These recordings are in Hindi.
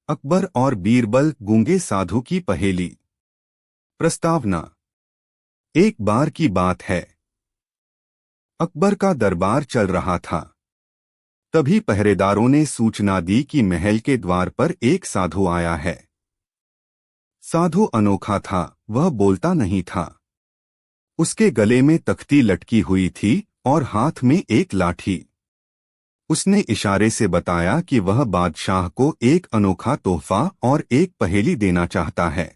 अकबर और बीरबल गूंगे साधु की पहेली। प्रस्तावना। एक बार की बात है, अकबर का दरबार चल रहा था। तभी पहरेदारों ने सूचना दी कि महल के द्वार पर एक साधु आया है। साधु अनोखा था, वह बोलता नहीं था। उसके गले में तख्ती लटकी हुई थी और हाथ में एक लाठी। उसने इशारे से बताया कि वह बादशाह को एक अनोखा तोहफा और एक पहेली देना चाहता है।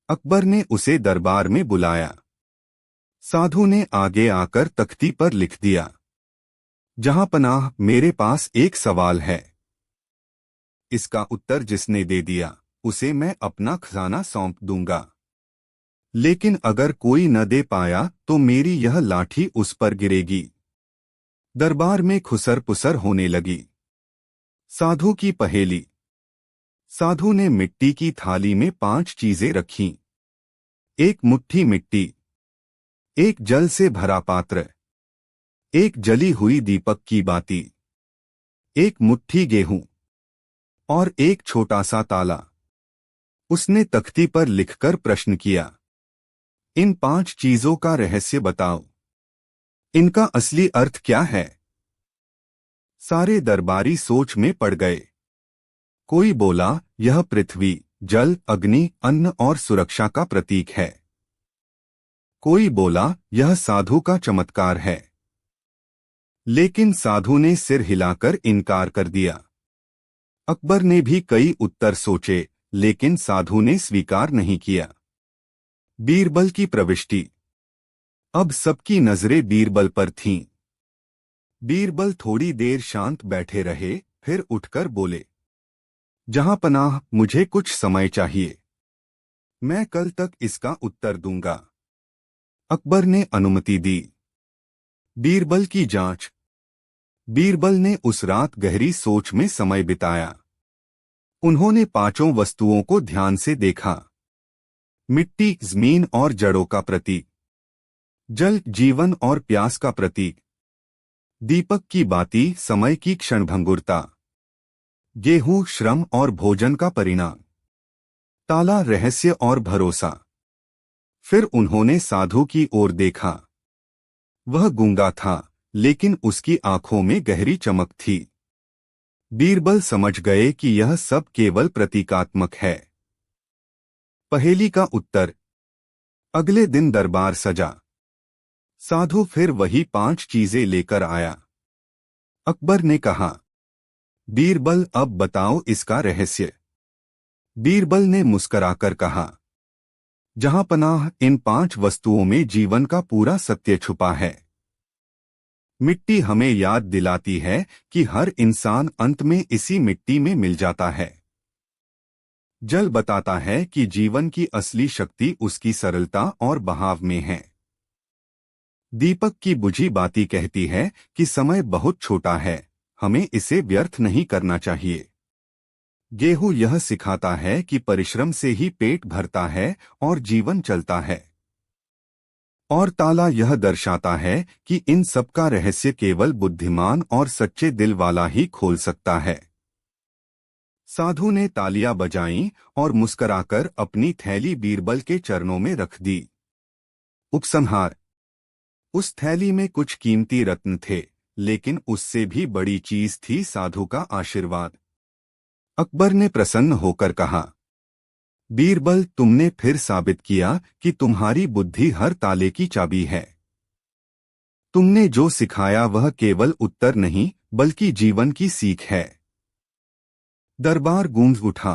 अकबर ने उसे दरबार में बुलाया। साधु ने आगे आकर तख्ती पर लिख दिया, जहां पनाह, मेरे पास एक सवाल है। इसका उत्तर जिसने दे दिया उसे मैं अपना खजाना सौंप दूंगा, लेकिन अगर कोई न दे पाया तो मेरी यह लाठी उस पर गिरेगी। दरबार में खुसर पुसर होने लगी। साधु की पहेली। साधु ने मिट्टी की थाली में 5 चीजें रखीं। एक मुट्ठी मिट्टी, एक जल से भरा पात्र, एक जली हुई दीपक की बाती, एक मुट्ठी गेहूं और एक छोटा सा ताला। उसने तख्ती पर लिखकर प्रश्न किया, इन 5 चीजों का रहस्य बताओ। इनका असली अर्थ क्या है? सारे दरबारी सोच में पड़ गए। कोई बोला, यह पृथ्वी, जल, अग्नि, अन्न और सुरक्षा का प्रतीक है। कोई बोला, यह साधु का चमत्कार है। लेकिन साधु ने सिर हिलाकर इनकार कर दिया। अकबर ने भी कई उत्तर सोचे, लेकिन साधु ने स्वीकार नहीं किया। बीरबल की प्रविष्टि। अब सबकी नजरें बीरबल पर थीं। बीरबल थोड़ी देर शांत बैठे रहे, फिर उठकर बोले, जहां पनाह, मुझे कुछ समय चाहिए। मैं कल तक इसका उत्तर दूंगा। अकबर ने अनुमति दी। बीरबल की जांच। बीरबल ने उस रात गहरी सोच में समय बिताया। उन्होंने 5 वस्तुओं को ध्यान से देखा। मिट्टी, जमीन और जड़ों का प्रतीक। जल, जीवन और प्यास का प्रतीक। दीपक की बाती, समय की क्षणभंगुरता। गेहूं, श्रम और भोजन का परिणाम। ताला, रहस्य और भरोसा। फिर उन्होंने साधु की ओर देखा। वह गूंगा था, लेकिन उसकी आंखों में गहरी चमक थी। बीरबल समझ गए कि यह सब केवल प्रतीकात्मक है। पहेली का उत्तर। अगले दिन दरबार सजा। साधु फिर वही 5 चीजें लेकर आया। अकबर ने कहा, बीरबल, अब बताओ इसका रहस्य। बीरबल ने मुस्कराकर कहा, जहां पनाह, इन 5 वस्तुओं में जीवन का पूरा सत्य छुपा है। मिट्टी हमें याद दिलाती है कि हर इंसान अंत में इसी मिट्टी में मिल जाता है। जल बताता है कि जीवन की असली शक्ति उसकी सरलता और बहाव में है। दीपक की बुझी बाती कहती है कि समय बहुत छोटा है, हमें इसे व्यर्थ नहीं करना चाहिए। गेहूं यह सिखाता है कि परिश्रम से ही पेट भरता है और जीवन चलता है। और ताला यह दर्शाता है कि इन सब का रहस्य केवल बुद्धिमान और सच्चे दिल वाला ही खोल सकता है। साधु ने तालियां बजाईं और मुस्कराकर अपनी थैली बीरबल के चरणों में रख दी। उपसंहार। उस थैली में कुछ कीमती रत्न थे, लेकिन उससे भी बड़ी चीज थी साधु का आशीर्वाद। अकबर ने प्रसन्न होकर कहा, बीरबल, तुमने फिर साबित किया कि तुम्हारी बुद्धि हर ताले की चाबी है। तुमने जो सिखाया वह केवल उत्तर नहीं, बल्कि जीवन की सीख है। दरबार गूंज उठा।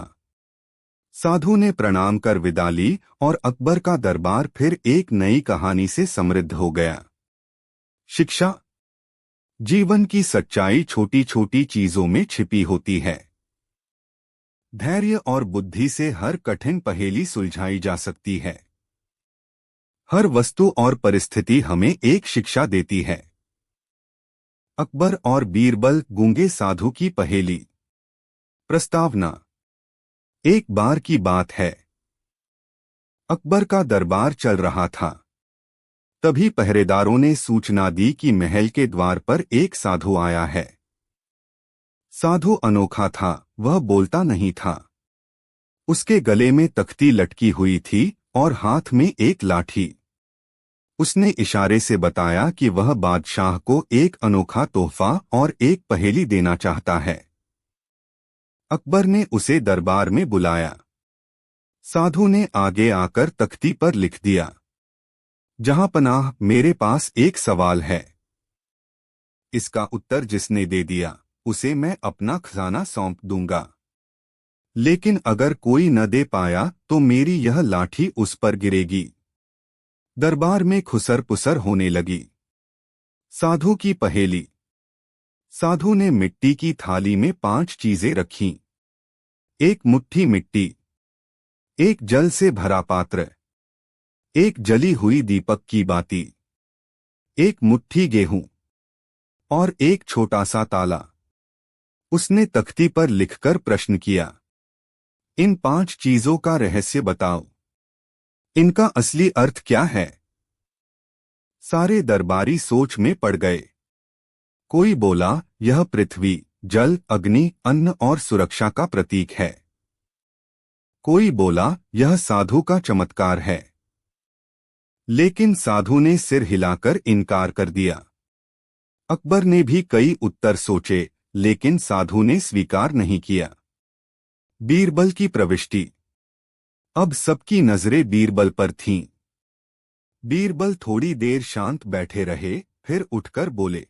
साधु ने प्रणाम कर विदा ली और अकबर का दरबार फिर एक नई कहानी से समृद्ध हो गया। शिक्षा। जीवन की सच्चाई छोटी छोटी चीजों में छिपी होती है। धैर्य और बुद्धि से हर कठिन पहेली सुलझाई जा सकती है। हर वस्तु और परिस्थिति हमें एक शिक्षा देती है। अकबर और बीरबल गूंगे साधु की पहेली। प्रस्तावना। एक बार की बात है, अकबर का दरबार चल रहा था। तभी पहरेदारों ने सूचना दी कि महल के द्वार पर एक साधु आया है। साधु अनोखा था, वह बोलता नहीं था। उसके गले में तख्ती लटकी हुई थी और हाथ में एक लाठी। उसने इशारे से बताया कि वह बादशाह को एक अनोखा तोहफा और एक पहेली देना चाहता है। अकबर ने उसे दरबार में बुलाया। साधु ने आगे आकर तख्ती पर लिख दिया, जहांपनाह, मेरे पास एक सवाल है। इसका उत्तर जिसने दे दिया उसे मैं अपना खजाना सौंप दूंगा, लेकिन अगर कोई न दे पाया तो मेरी यह लाठी उस पर गिरेगी। दरबार में खुसर पुसर होने लगी। साधु की पहेली। साधु ने मिट्टी की थाली में 5 चीजें रखीं। एक मुट्ठी मिट्टी, एक जल से भरा पात्र, एक जली हुई दीपक की बाती, एक मुट्ठी गेहूं और एक छोटा सा ताला। उसने तख्ती पर लिखकर प्रश्न किया, इन 5 चीजों का रहस्य बताओ। इनका असली अर्थ क्या है? सारे दरबारी सोच में पड़ गए। कोई बोला, यह पृथ्वी, जल, अग्नि, अन्न और सुरक्षा का प्रतीक है। कोई बोला, यह साधु का चमत्कार है। लेकिन साधु ने सिर हिलाकर इनकार कर दिया। अकबर ने भी कई उत्तर सोचे, लेकिन साधु ने स्वीकार नहीं किया। बीरबल की प्रविष्टि। अब सबकी नजरें बीरबल पर थीं। बीरबल थोड़ी देर शांत बैठे रहे, फिर उठकर बोले,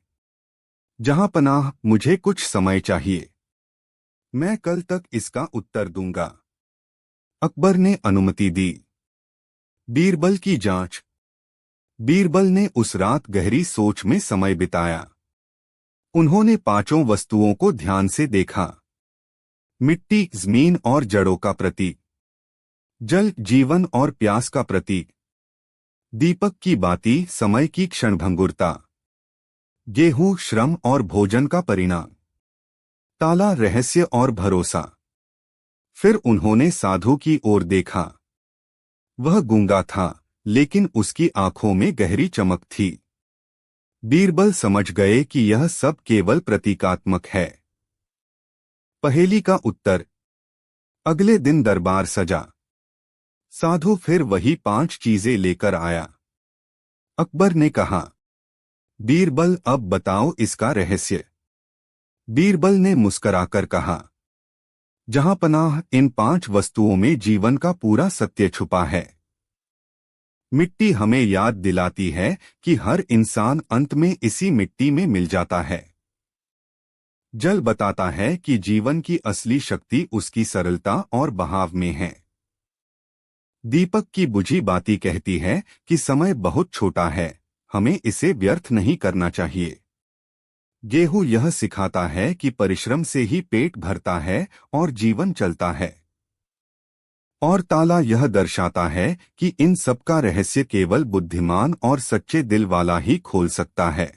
जहांपनाह, मुझे कुछ समय चाहिए। मैं कल तक इसका उत्तर दूंगा। अकबर ने अनुमति दी। बीरबल की जांच। बीरबल ने उस रात गहरी सोच में समय बिताया। उन्होंने 5 वस्तुओं को ध्यान से देखा। मिट्टी जमीन और जड़ों का प्रतीक, जल जीवन और प्यास का प्रतीक, दीपक की बाती समय की क्षणभंगुरता, गेहूं श्रम और भोजन का परिणाम, ताला रहस्य और भरोसा। फिर उन्होंने साधु की ओर देखा। वह गूंगा था, लेकिन उसकी आंखों में गहरी चमक थी। बीरबल समझ गए कि यह सब केवल प्रतीकात्मक है। पहेली का उत्तर। अगले दिन दरबार सजा। साधु फिर वही 5 चीजें लेकर आया। अकबर ने कहा, बीरबल, अब बताओ इसका रहस्य। बीरबल ने मुस्कराकर कहा, जहांपनाह, इन 5 वस्तुओं में जीवन का पूरा सत्य छुपा है। मिट्टी हमें याद दिलाती है कि हर इंसान अंत में इसी मिट्टी में मिल जाता है। जल बताता है कि जीवन की असली शक्ति उसकी सरलता और बहाव में है। दीपक की बुझी बाती कहती है कि समय बहुत छोटा है, हमें इसे व्यर्थ नहीं करना चाहिए। गेहूं यह सिखाता है कि परिश्रम से ही पेट भरता है और जीवन चलता है। और ताला यह दर्शाता है कि इन सब का रहस्य केवल बुद्धिमान और सच्चे दिल वाला ही खोल सकता है।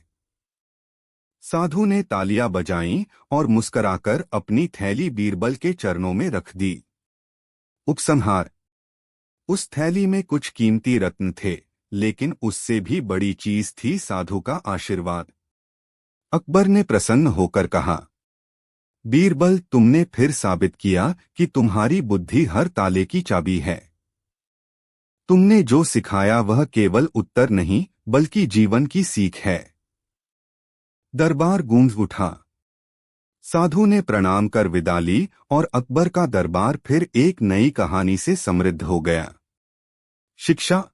साधु ने तालियां बजाईं और मुस्कराकर अपनी थैली बीरबल के चरणों में रख दी। उपसंहार। उस थैली में कुछ कीमती रत्न थे, लेकिन उससे भी बड़ी चीज थी साधु का आशीर्वाद। अकबर ने प्रसन्न होकर कहा, बीरबल, तुमने फिर साबित किया कि तुम्हारी बुद्धि हर ताले की चाबी है। तुमने जो सिखाया वह केवल उत्तर नहीं, बल्कि जीवन की सीख है। दरबार गूंज उठा। साधु ने प्रणाम कर विदा ली और अकबर का दरबार फिर एक नई कहानी से समृद्ध हो गया। शिक्षा।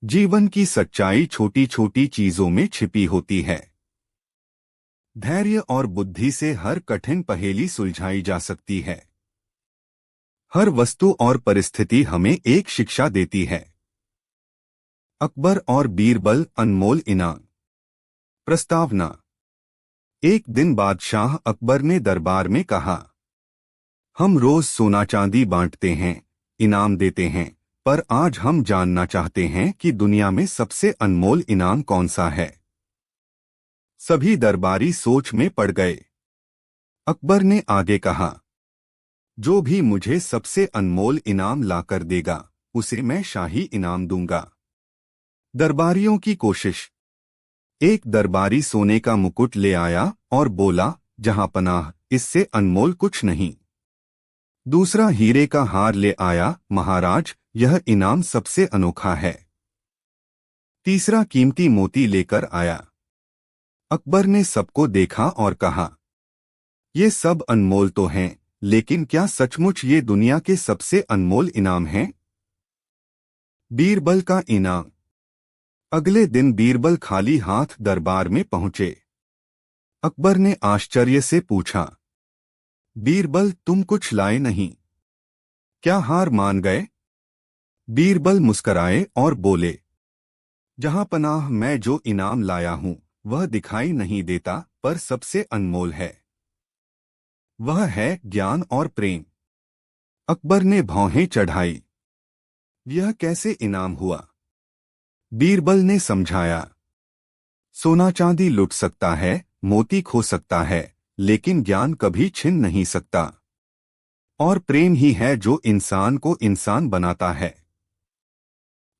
जीवन की सच्चाई छोटी छोटी चीजों में छिपी होती है। धैर्य और बुद्धि से हर कठिन पहेली सुलझाई जा सकती है। हर वस्तु और परिस्थिति हमें एक शिक्षा देती है। अकबर और बीरबल अनमोल इनाम। प्रस्तावना। एक दिन बादशाह अकबर ने दरबार में कहा, हम रोज सोना चांदी बांटते हैं, इनाम देते हैं, पर आज हम जानना चाहते हैं कि दुनिया में सबसे अनमोल इनाम कौन सा है। सभी दरबारी सोच में पड़ गए। अकबर ने आगे कहा, जो भी मुझे सबसे अनमोल इनाम लाकर देगा, उसे मैं शाही इनाम दूंगा। दरबारियों की कोशिश। एक दरबारी सोने का मुकुट ले आया और बोला, जहांपनाह, इससे अनमोल कुछ नहीं। दूसरा हीरे का हार ले आया, महाराज यह इनाम सबसे अनोखा है। तीसरा कीमती मोती लेकर आया। अकबर ने सबको देखा और कहा, ये सब अनमोल तो हैं, लेकिन क्या सचमुच ये दुनिया के सबसे अनमोल इनाम हैं? बीरबल का इनाम। अगले दिन बीरबल खाली हाथ दरबार में पहुंचे। अकबर ने आश्चर्य से पूछा, बीरबल तुम कुछ लाए नहीं, क्या हार मान गए? बीरबल मुस्कराए और बोले, जहां पनाह मैं जो इनाम लाया हूं वह दिखाई नहीं देता, पर सबसे अनमोल है। वह है ज्ञान और प्रेम। अकबर ने भौहें चढ़ाई। यह कैसे इनाम हुआ? बीरबल ने समझाया, सोना चांदी लुट सकता है, मोती खो सकता है, लेकिन ज्ञान कभी छिन नहीं सकता। और प्रेम ही है जो इंसान को इंसान बनाता है।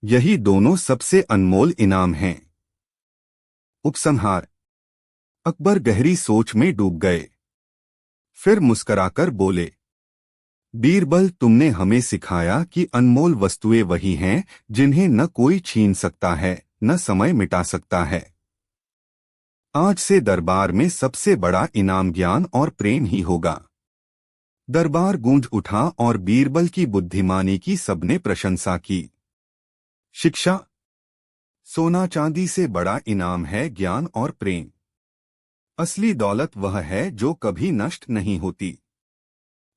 यही दोनों सबसे अनमोल इनाम हैं। उपसंहार। अकबर गहरी सोच में डूब गए। फिर मुस्कराकर बोले, बीरबल तुमने हमें सिखाया कि अनमोल वस्तुएं वही हैं जिन्हें न कोई छीन सकता है, न समय मिटा सकता है। आज से दरबार में सबसे बड़ा इनाम ज्ञान और प्रेम ही होगा। दरबार गूंज उठा और बीरबल की बुद्धिमानी की सबने प्रशंसा की। शिक्षा। सोना चांदी से बड़ा इनाम है ज्ञान और प्रेम। असली दौलत वह है जो कभी नष्ट नहीं होती।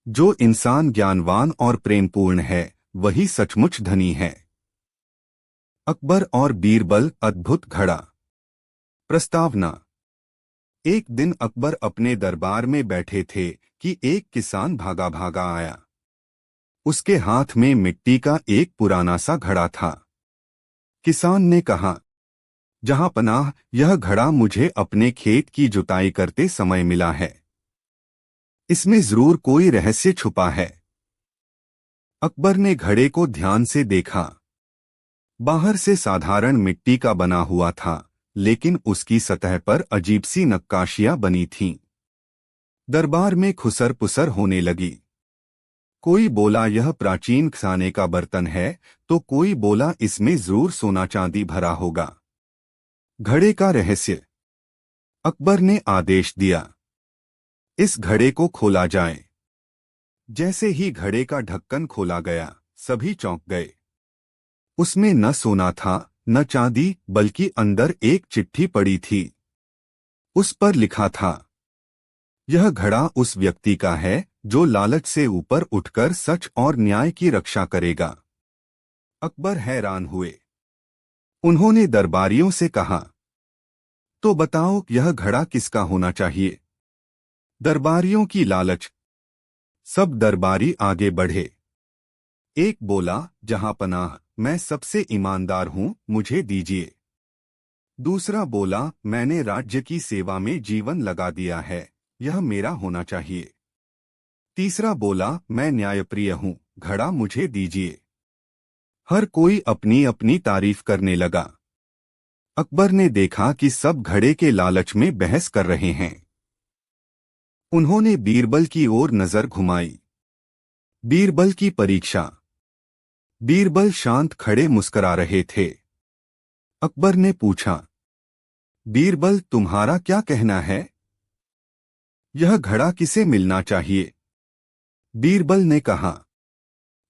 जो इंसान ज्ञानवान और प्रेमपूर्ण है वही सचमुच धनी है। अकबर और बीरबल अद्भुत घड़ा। प्रस्तावना। एक दिन अकबर अपने दरबार में बैठे थे कि एक किसान भागा भागा आया। उसके हाथ में मिट्टी का एक पुराना सा घड़ा था। किसान ने कहा, जहां पनाह यह घड़ा मुझे अपने खेत की जुताई करते समय मिला है। इसमें जरूर कोई रहस्य छुपा है। अकबर ने घड़े को ध्यान से देखा। बाहर से साधारण मिट्टी का बना हुआ था, लेकिन उसकी सतह पर अजीब सी नक्काशियां बनी थीं। दरबार में खुसर पुसर होने लगी। कोई बोला यह प्राचीन खजाने का बर्तन है, तो कोई बोला इसमें जरूर सोना चांदी भरा होगा। घड़े का रहस्य। अकबर ने आदेश दिया, इस घड़े को खोला जाए। जैसे ही घड़े का ढक्कन खोला गया, सभी चौंक गए। उसमें न सोना था न चांदी, बल्कि अंदर एक चिट्ठी पड़ी थी। उस पर लिखा था, यह घड़ा उस व्यक्ति का है जो लालच से ऊपर उठकर सच और न्याय की रक्षा करेगा। अकबर हैरान हुए। उन्होंने दरबारियों से कहा, तो बताओ यह घड़ा किसका होना चाहिए? दरबारियों की लालच। सब दरबारी आगे बढ़े। एक बोला, जहां पनाह मैं सबसे ईमानदार हूं, मुझे दीजिए। दूसरा बोला, मैंने राज्य की सेवा में जीवन लगा दिया है, यह मेरा होना चाहिए। तीसरा बोला, मैं न्यायप्रिय हूं, घड़ा मुझे दीजिए। हर कोई अपनी अपनी तारीफ करने लगा। अकबर ने देखा कि सब घड़े के लालच में बहस कर रहे हैं। उन्होंने बीरबल की ओर नजर घुमाई। बीरबल की परीक्षा। बीरबल शांत खड़े मुस्करा रहे थे। अकबर ने पूछा, बीरबल तुम्हारा क्या कहना है? यह घड़ा किसे मिलना चाहिए? बीरबल ने कहा,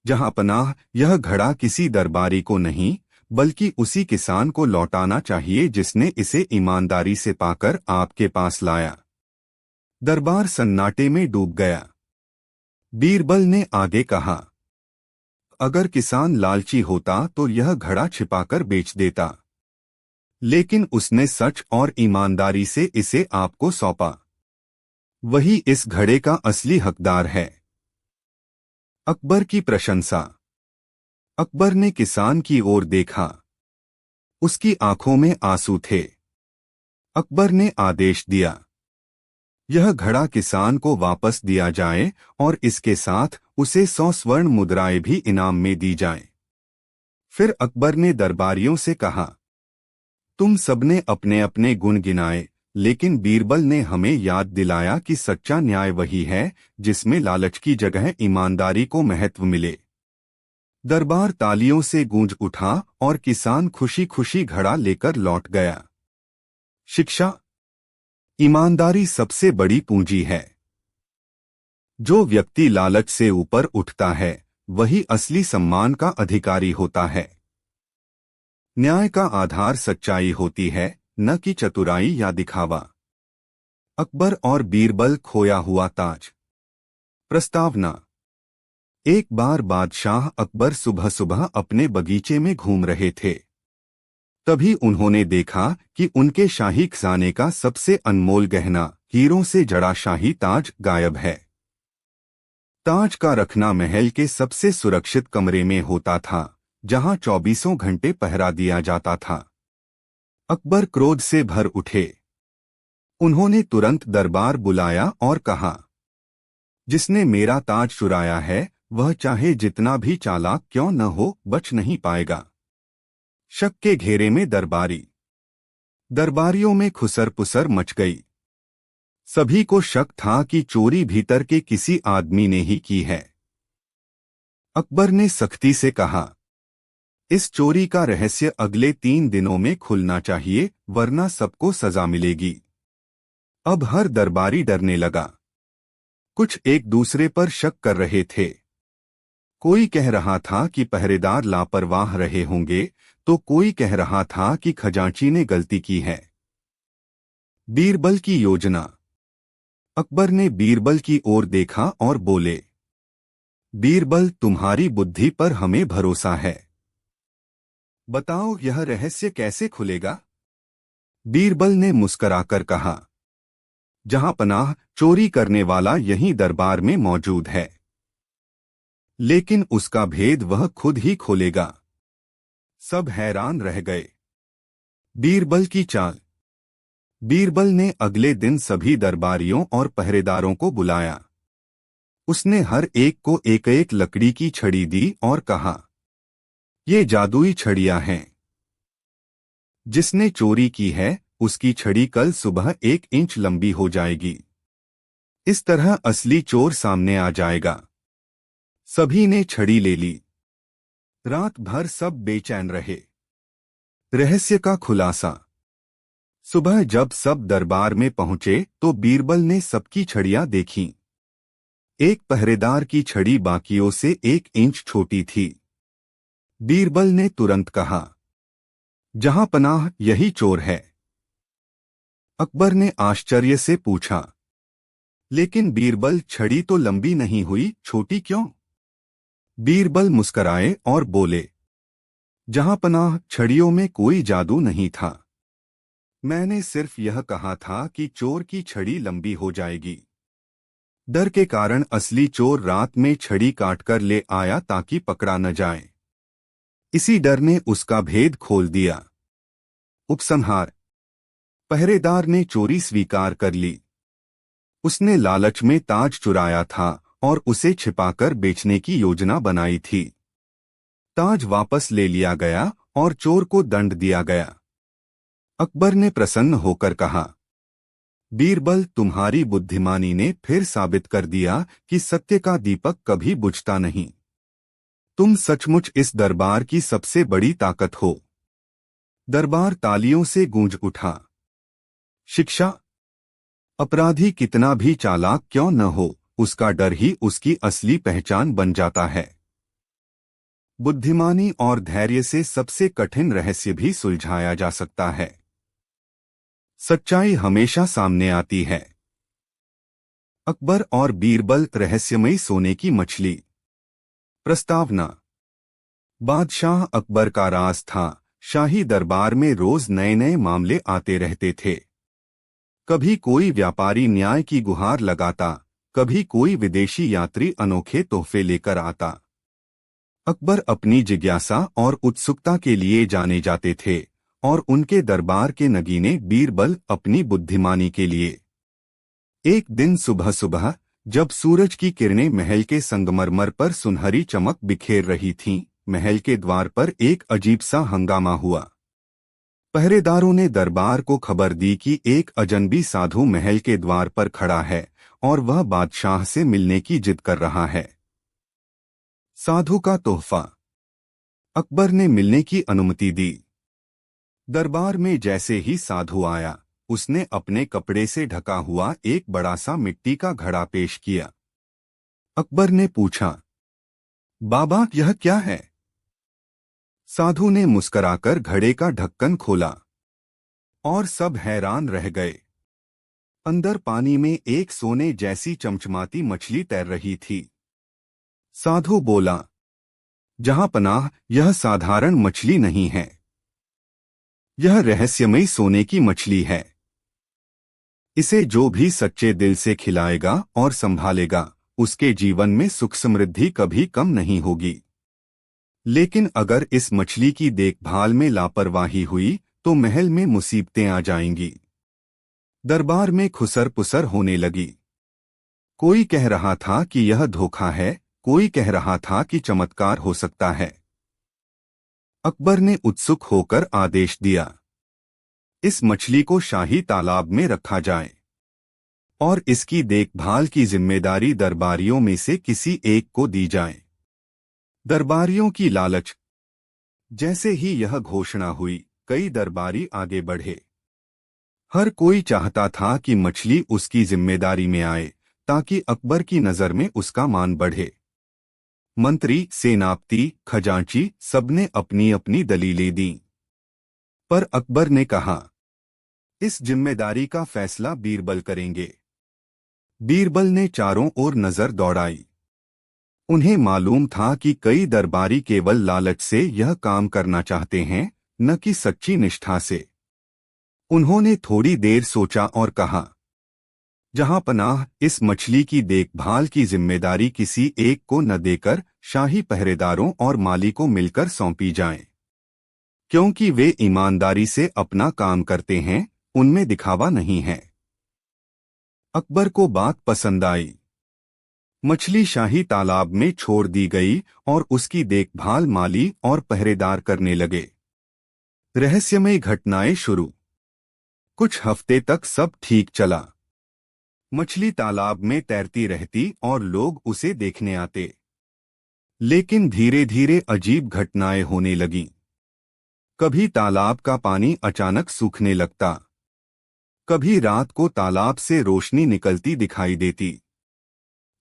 जहां पनाह यह घड़ा किसी दरबारी को नहीं, बल्कि उसी किसान को लौटाना चाहिए जिसने इसे ईमानदारी से पाकर आपके पास लाया। दरबार सन्नाटे में डूब गया। बीरबल ने आगे कहा, अगर किसान लालची होता तो यह घड़ा छिपाकर बेच देता, लेकिन उसने सच और ईमानदारी से इसे आपको सौंपा। वही इस घड़े का असली हकदार है। अकबर की प्रशंसा। अकबर ने किसान की ओर देखा। उसकी आंखों में आंसू थे। अकबर ने आदेश दिया, यह घड़ा किसान को वापस दिया जाए और इसके साथ उसे 100 स्वर्ण मुद्राएं भी इनाम में दी जाएं। फिर अकबर ने दरबारियों से कहा, तुम सबने अपने अपने गुण गिनाए, लेकिन बीरबल ने हमें याद दिलाया कि सच्चा न्याय वही है जिसमें लालच की जगह ईमानदारी को महत्व मिले। दरबार तालियों से गूंज उठा और किसान खुशी खुशी घड़ा लेकर लौट गया। शिक्षा। ईमानदारी सबसे बड़ी पूंजी है। जो व्यक्ति लालच से ऊपर उठता है वही असली सम्मान का अधिकारी होता है। न्याय का आधार सच्चाई होती है, न कि चतुराई या दिखावा। अकबर और बीरबल खोया हुआ ताज। प्रस्तावना। एक बार बादशाह अकबर सुबह सुबह अपने बगीचे में घूम रहे थे। तभी उन्होंने देखा कि उनके शाही खजाने का सबसे अनमोल गहना, हीरों से जड़ा शाही ताज गायब है। ताज का रखना महल के सबसे सुरक्षित कमरे में होता था, जहां 24 घंटे पहरा दिया जाता था। अकबर क्रोध से भर उठे। उन्होंने तुरंत दरबार बुलाया और कहा, जिसने मेरा ताज चुराया है वह चाहे जितना भी चालाक क्यों न हो, बच नहीं पाएगा। शक के घेरे में दरबारियों में खुसर पुसर मच गई। सभी को शक था कि चोरी भीतर के किसी आदमी ने ही की है। अकबर ने सख्ती से कहा, इस चोरी का रहस्य अगले 3 दिनों में खुलना चाहिए, वरना सबको सजा मिलेगी। अब हर दरबारी डरने लगा। कुछ एक दूसरे पर शक कर रहे थे। कोई कह रहा था कि पहरेदार लापरवाह रहे होंगे, तो कोई कह रहा था कि खजांची ने गलती की है। बीरबल की योजना। अकबर ने बीरबल की ओर देखा और बोले, बीरबल, तुम्हारी बुद्धि पर हमें भरोसा है। बताओ यह रहस्य कैसे खुलेगा? बीरबल ने मुस्कराकर कहा, जहां पनाह चोरी करने वाला यहीं दरबार में मौजूद है, लेकिन उसका भेद वह खुद ही खोलेगा। सब हैरान रह गए। बीरबल की चाल। बीरबल ने अगले दिन सभी दरबारियों और पहरेदारों को बुलाया। उसने हर एक को एक एक लकड़ी की छड़ी दी और कहा, ये जादुई छड़ियां हैं। जिसने चोरी की है उसकी छड़ी कल सुबह 1 इंच लंबी हो जाएगी। इस तरह असली चोर सामने आ जाएगा। सभी ने छड़ी ले ली। रात भर सब बेचैन रहे। रहस्य का खुलासा। सुबह जब सब दरबार में पहुंचे तो बीरबल ने सबकी छड़ियां देखीं। एक पहरेदार की छड़ी बाकियों से 1 इंच छोटी थी। बीरबल ने तुरंत कहा, जहां पनाह यही चोर है। अकबर ने आश्चर्य से पूछा, लेकिन बीरबल, छड़ी तो लंबी नहीं हुई, छोटी क्यों? बीरबल मुस्कराए और बोले, जहां पनाह, छड़ियों में कोई जादू नहीं था। मैंने सिर्फ यह कहा था कि चोर की छड़ी लंबी हो जाएगी। डर के कारण असली चोर रात में छड़ी काटकर ले आया ताकि पकड़ा न जाए। इसी डर ने उसका भेद खोल दिया। उपसंहार। पहरेदार ने चोरी स्वीकार कर ली। उसने लालच में ताज चुराया था और उसे छिपाकर बेचने की योजना बनाई थी। ताज वापस ले लिया गया और चोर को दंड दिया गया। अकबर ने प्रसन्न होकर कहा, बीरबल, तुम्हारी बुद्धिमानी ने फिर साबित कर दिया कि सत्य का दीपक कभी बुझता नहीं। तुम सचमुच इस दरबार की सबसे बड़ी ताकत हो। दरबार तालियों से गूंज उठा। शिक्षा। अपराधी कितना भी चालाक क्यों न हो, उसका डर ही उसकी असली पहचान बन जाता है। बुद्धिमानी और धैर्य से सबसे कठिन रहस्य भी सुलझाया जा सकता है। सच्चाई हमेशा सामने आती है। अकबर और बीरबल, रहस्यमयी सोने की मछली। प्रस्तावना। बादशाह अकबर का राज था, शाही दरबार में रोज नए नए मामले आते रहते थे। कभी कोई व्यापारी न्याय की गुहार लगाता, कभी कोई विदेशी यात्री अनोखे तोहफे लेकर आता। अकबर अपनी जिज्ञासा और उत्सुकता के लिए जाने जाते थे और उनके दरबार के नगीने बीरबल अपनी बुद्धिमानी के लिए। एक दिन सुबह सुबह जब सूरज की किरणें महल के संगमरमर पर सुनहरी चमक बिखेर रही थीं, महल के द्वार पर एक अजीब सा हंगामा हुआ। पहरेदारों ने दरबार को खबर दी कि एक अजनबी साधु महल के द्वार पर खड़ा है और वह बादशाह से मिलने की जिद कर रहा है। साधु का तोहफा। अकबर ने मिलने की अनुमति दी। दरबार में जैसे ही साधु आया, उसने अपने कपड़े से ढका हुआ एक बड़ा सा मिट्टी का घड़ा पेश किया। अकबर ने पूछा, बाबा यह क्या है? साधु ने मुस्कराकर घड़े का ढक्कन खोला और सब हैरान रह गए। अंदर पानी में एक सोने जैसी चमचमाती मछली तैर रही थी। साधु बोला, जहां पनाह, यह साधारण मछली नहीं है, यह रहस्यमयी सोने की मछली है। इसे जो भी सच्चे दिल से खिलाएगा और संभालेगा, उसके जीवन में सुख समृद्धि कभी कम नहीं होगी। लेकिन अगर इस मछली की देखभाल में लापरवाही हुई तो महल में मुसीबतें आ जाएंगी। दरबार में खुसर पुसर होने लगी। कोई कह रहा था कि यह धोखा है, कोई कह रहा था कि चमत्कार हो सकता है। अकबर ने उत्सुक होकर आदेश दिया, इस मछली को शाही तालाब में रखा जाए और इसकी देखभाल की जिम्मेदारी दरबारियों में से किसी एक को दी जाए। दरबारियों की लालच। जैसे ही यह घोषणा हुई, कई दरबारी आगे बढ़े। हर कोई चाहता था कि मछली उसकी जिम्मेदारी में आए ताकि अकबर की नजर में उसका मान बढ़े। मंत्री, सेनापति, खजांची सबने अपनी अपनी दलीलें दी, पर अकबर ने कहा, इस जिम्मेदारी का फैसला बीरबल करेंगे। बीरबल ने चारों ओर नजर दौड़ाई। उन्हें मालूम था कि कई दरबारी केवल लालच से यह काम करना चाहते हैं, न कि सच्ची निष्ठा से। उन्होंने थोड़ी देर सोचा और कहा, जहां पनाह, इस मछली की देखभाल की जिम्मेदारी किसी एक को न देकर शाही पहरेदारों और माली को मिलकर सौंपी जाए, क्योंकि वे ईमानदारी से अपना काम करते हैं, उनमें दिखावा नहीं है। अकबर को बात पसंद आई। मछली शाही तालाब में छोड़ दी गई और उसकी देखभाल माली और पहरेदार करने लगे। रहस्यमय घटनाएं शुरू। कुछ हफ्ते तक सब ठीक चला। मछली तालाब में तैरती रहती और लोग उसे देखने आते। लेकिन धीरे धीरे अजीब घटनाएं होने लगीं। कभी तालाब का पानी अचानक सूखने लगता, कभी रात को तालाब से रोशनी निकलती दिखाई देती,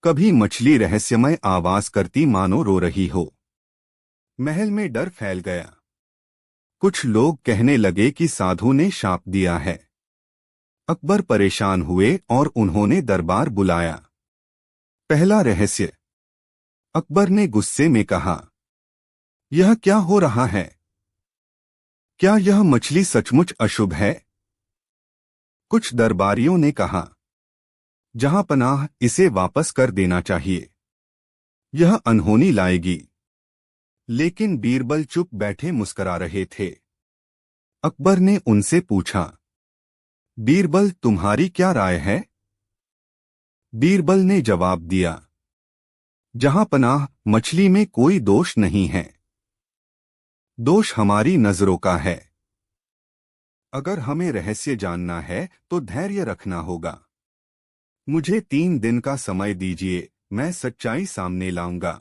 कभी मछली रहस्यमय आवाज करती मानो रो रही हो। महल में डर फैल गया। कुछ लोग कहने लगे कि साधु ने शाप दिया है। अकबर परेशान हुए और उन्होंने दरबार बुलाया। पहला रहस्य। अकबर ने गुस्से में कहा, यह क्या हो रहा है? क्या यह मछली सचमुच अशुभ है? कुछ दरबारियों ने कहा, जहां पनाह, इसे वापस कर देना चाहिए, यह अनहोनी लाएगी। लेकिन बीरबल चुप बैठे मुस्कुरा रहे थे। अकबर ने उनसे पूछा, बीरबल, तुम्हारी क्या राय है? बीरबल ने जवाब दिया, जहां पनाह, मछली में कोई दोष नहीं है, दोष हमारी नजरों का है। अगर हमें रहस्य जानना है तो धैर्य रखना होगा। मुझे 3 दिन का समय दीजिए, मैं सच्चाई सामने लाऊंगा।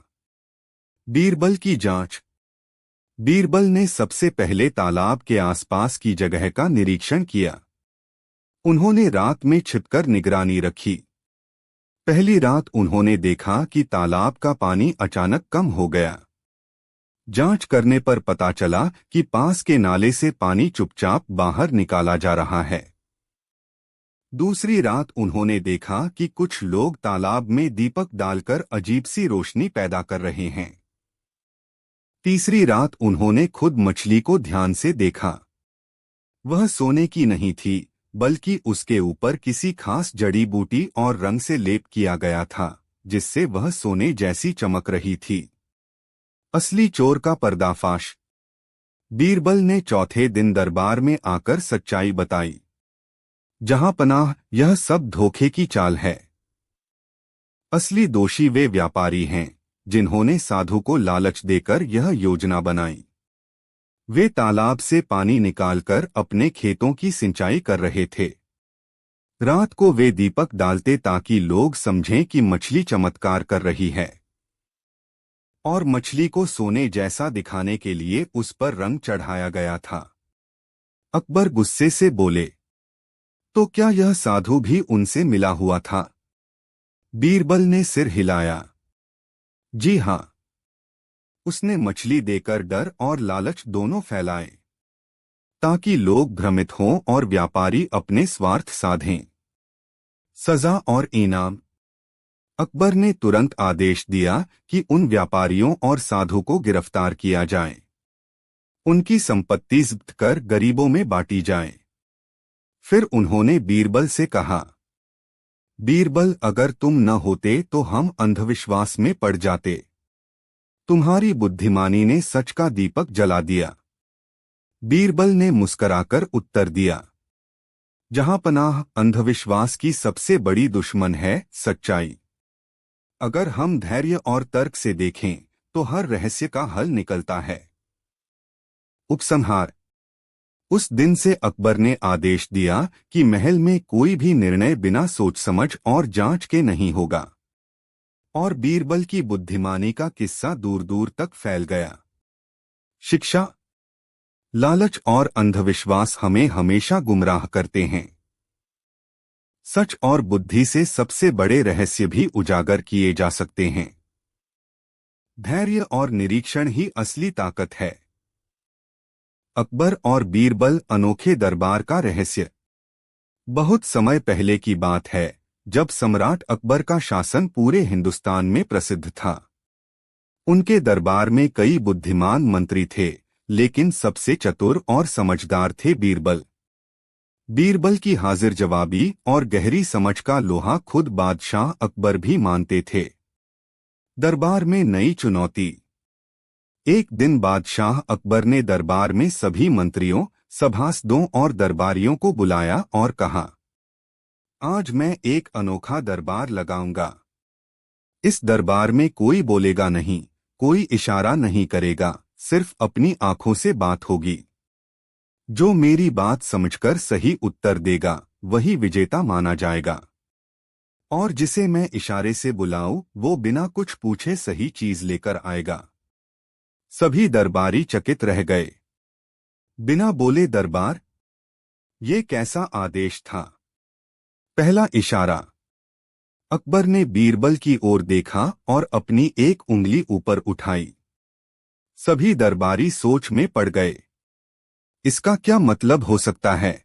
बीरबल की जांच। बीरबल ने सबसे पहले तालाब के आसपास की जगह का निरीक्षण किया। उन्होंने रात में छिपकर निगरानी रखी। पहली रात उन्होंने देखा कि तालाब का पानी अचानक कम हो गया। जांच करने पर पता चला कि पास के नाले से पानी चुपचाप बाहर निकाला जा रहा है। दूसरी रात उन्होंने देखा कि कुछ लोग तालाब में दीपक डालकर अजीब सी रोशनी पैदा कर रहे हैं। तीसरी रात उन्होंने खुद मछली को ध्यान से देखा। वह सोने की नहीं थी, बल्कि उसके ऊपर किसी खास जड़ी बूटी और रंग से लेप किया गया था, जिससे वह सोने जैसी चमक रही थी। असली चोर का पर्दाफाश। बीरबल ने चौथे दिन दरबार में आकर सच्चाई बताई। जहां पनाह, यह सब धोखे की चाल है। असली दोषी वे व्यापारी हैं जिन्होंने साधु को लालच देकर यह योजना बनाई। वे तालाब से पानी निकालकर अपने खेतों की सिंचाई कर रहे थे। रात को वे दीपक डालते ताकि लोग समझें कि मछली चमत्कार कर रही है, और मछली को सोने जैसा दिखाने के लिए उस पर रंग चढ़ाया गया था। अकबर गुस्से से बोले, तो क्या यह साधु भी उनसे मिला हुआ था? बीरबल ने सिर हिलाया। जी हां। उसने मछली देकर डर और लालच दोनों फैलाए, ताकि लोग भ्रमित हों और व्यापारी अपने स्वार्थ साधें। सजा और इनाम। अकबर ने तुरंत आदेश दिया कि उन व्यापारियों और साधु को गिरफ्तार किया जाए। उनकी संपत्ति जब्त कर गरीबों में बांटी जाए। फिर उन्होंने बीरबल से कहा, बीरबल, अगर तुम न होते तो हम अंधविश्वास में पड़ जाते। तुम्हारी बुद्धिमानी ने सच का दीपक जला दिया। बीरबल ने मुस्कराकर उत्तर दिया, जहां पनाह, अंधविश्वास की सबसे बड़ी दुश्मन है सच्चाई। अगर हम धैर्य और तर्क से देखें तो हर रहस्य का हल निकलता है। उपसंहार। उस दिन से अकबर ने आदेश दिया कि महल में कोई भी निर्णय बिना सोच समझ और जांच के नहीं होगा, और बीरबल की बुद्धिमानी का किस्सा दूर दूर तक फैल गया। शिक्षा। लालच और अंधविश्वास हमें हमेशा गुमराह करते हैं। सच और बुद्धि से सबसे बड़े रहस्य भी उजागर किए जा सकते हैं। धैर्य और निरीक्षण ही असली ताकत है। अकबर और बीरबल अनोखे दरबार का रहस्य। बहुत समय पहले की बात है, जब सम्राट अकबर का शासन पूरे हिंदुस्तान में प्रसिद्ध था। उनके दरबार में कई बुद्धिमान मंत्री थे, लेकिन सबसे चतुर और समझदार थे बीरबल। बीरबल की हाजिर जवाबी और गहरी समझ का लोहा खुद बादशाह अकबर भी मानते थे। दरबार में नई चुनौती। एक दिन बादशाह अकबर ने दरबार में सभी मंत्रियों, सभासदों और दरबारियों को बुलाया और कहा, आज मैं एक अनोखा दरबार लगाऊंगा। इस दरबार में कोई बोलेगा नहीं, कोई इशारा नहीं करेगा, सिर्फ अपनी आंखों से बात होगी। जो मेरी बात समझकर सही उत्तर देगा वही विजेता माना जाएगा, और जिसे मैं इशारे से बुलाऊं वो बिना कुछ पूछे सही चीज लेकर आएगा। सभी दरबारी चकित रह गए। बिना बोले दरबार, ये कैसा आदेश था? पहला इशारा। अकबर ने बीरबल की ओर देखा और अपनी एक उंगली ऊपर उठाई। सभी दरबारी सोच में पड़ गए। इसका क्या मतलब हो सकता है?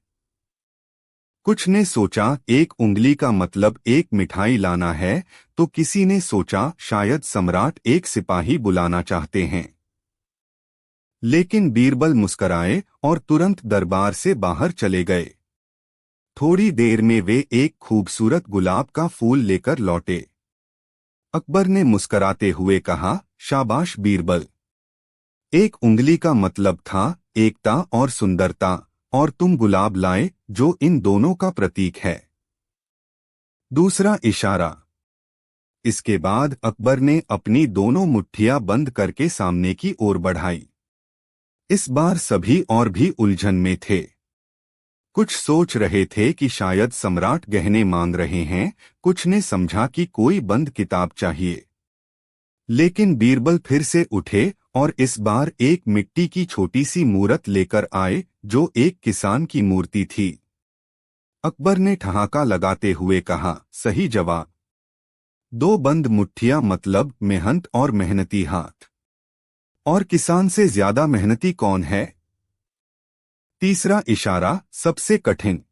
कुछ ने सोचा एक उंगली का मतलब एक मिठाई लाना है, तो किसी ने सोचा शायद सम्राट एक सिपाही बुलाना चाहते हैं। लेकिन बीरबल मुस्कराए और तुरंत दरबार से बाहर चले गए। थोड़ी देर में वे एक खूबसूरत गुलाब का फूल लेकर लौटे। अकबर ने मुस्कराते हुए कहा, शाबाश बीरबल। एक उंगली का मतलब था एकता और सुंदरता, और तुम गुलाब लाए जो इन दोनों का प्रतीक है। दूसरा इशारा। इसके बाद अकबर ने अपनी दोनों मुट्ठियां बंद करके सामने की ओर बढ़ाई। इस बार सभी और भी उलझन में थे। कुछ सोच रहे थे कि शायद सम्राट गहने मांग रहे हैं, कुछ ने समझा कि कोई बंद किताब चाहिए। लेकिन बीरबल फिर से उठे और इस बार एक मिट्टी की छोटी सी मूर्त लेकर आए जो एक किसान की मूर्ति थी। अकबर ने ठहाका लगाते हुए कहा, सही जवाब। दो बंद मुट्ठियां मतलब मेहनत और मेहनती हाथ। और किसान से ज्यादा मेहनती कौन है? तीसरा इशारा, सबसे कठिन।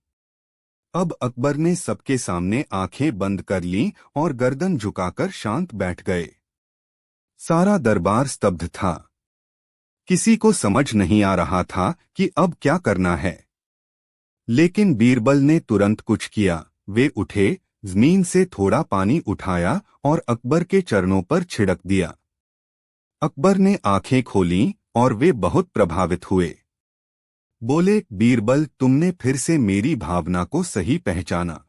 अब अकबर ने सबके सामने आंखें बंद कर लीं और गर्दन झुकाकर शांत बैठ गए। सारा दरबार स्तब्ध था। किसी को समझ नहीं आ रहा था कि अब क्या करना है। लेकिन बीरबल ने तुरंत कुछ किया। वे उठे, जमीन से थोड़ा पानी उठाया और अकबर के चरणों पर छिड़क दिया। अकबर ने आंखें खोलीं और वे बहुत प्रभावित हुए। बोले, बीरबल, तुमने फिर से मेरी भावना को सही पहचाना।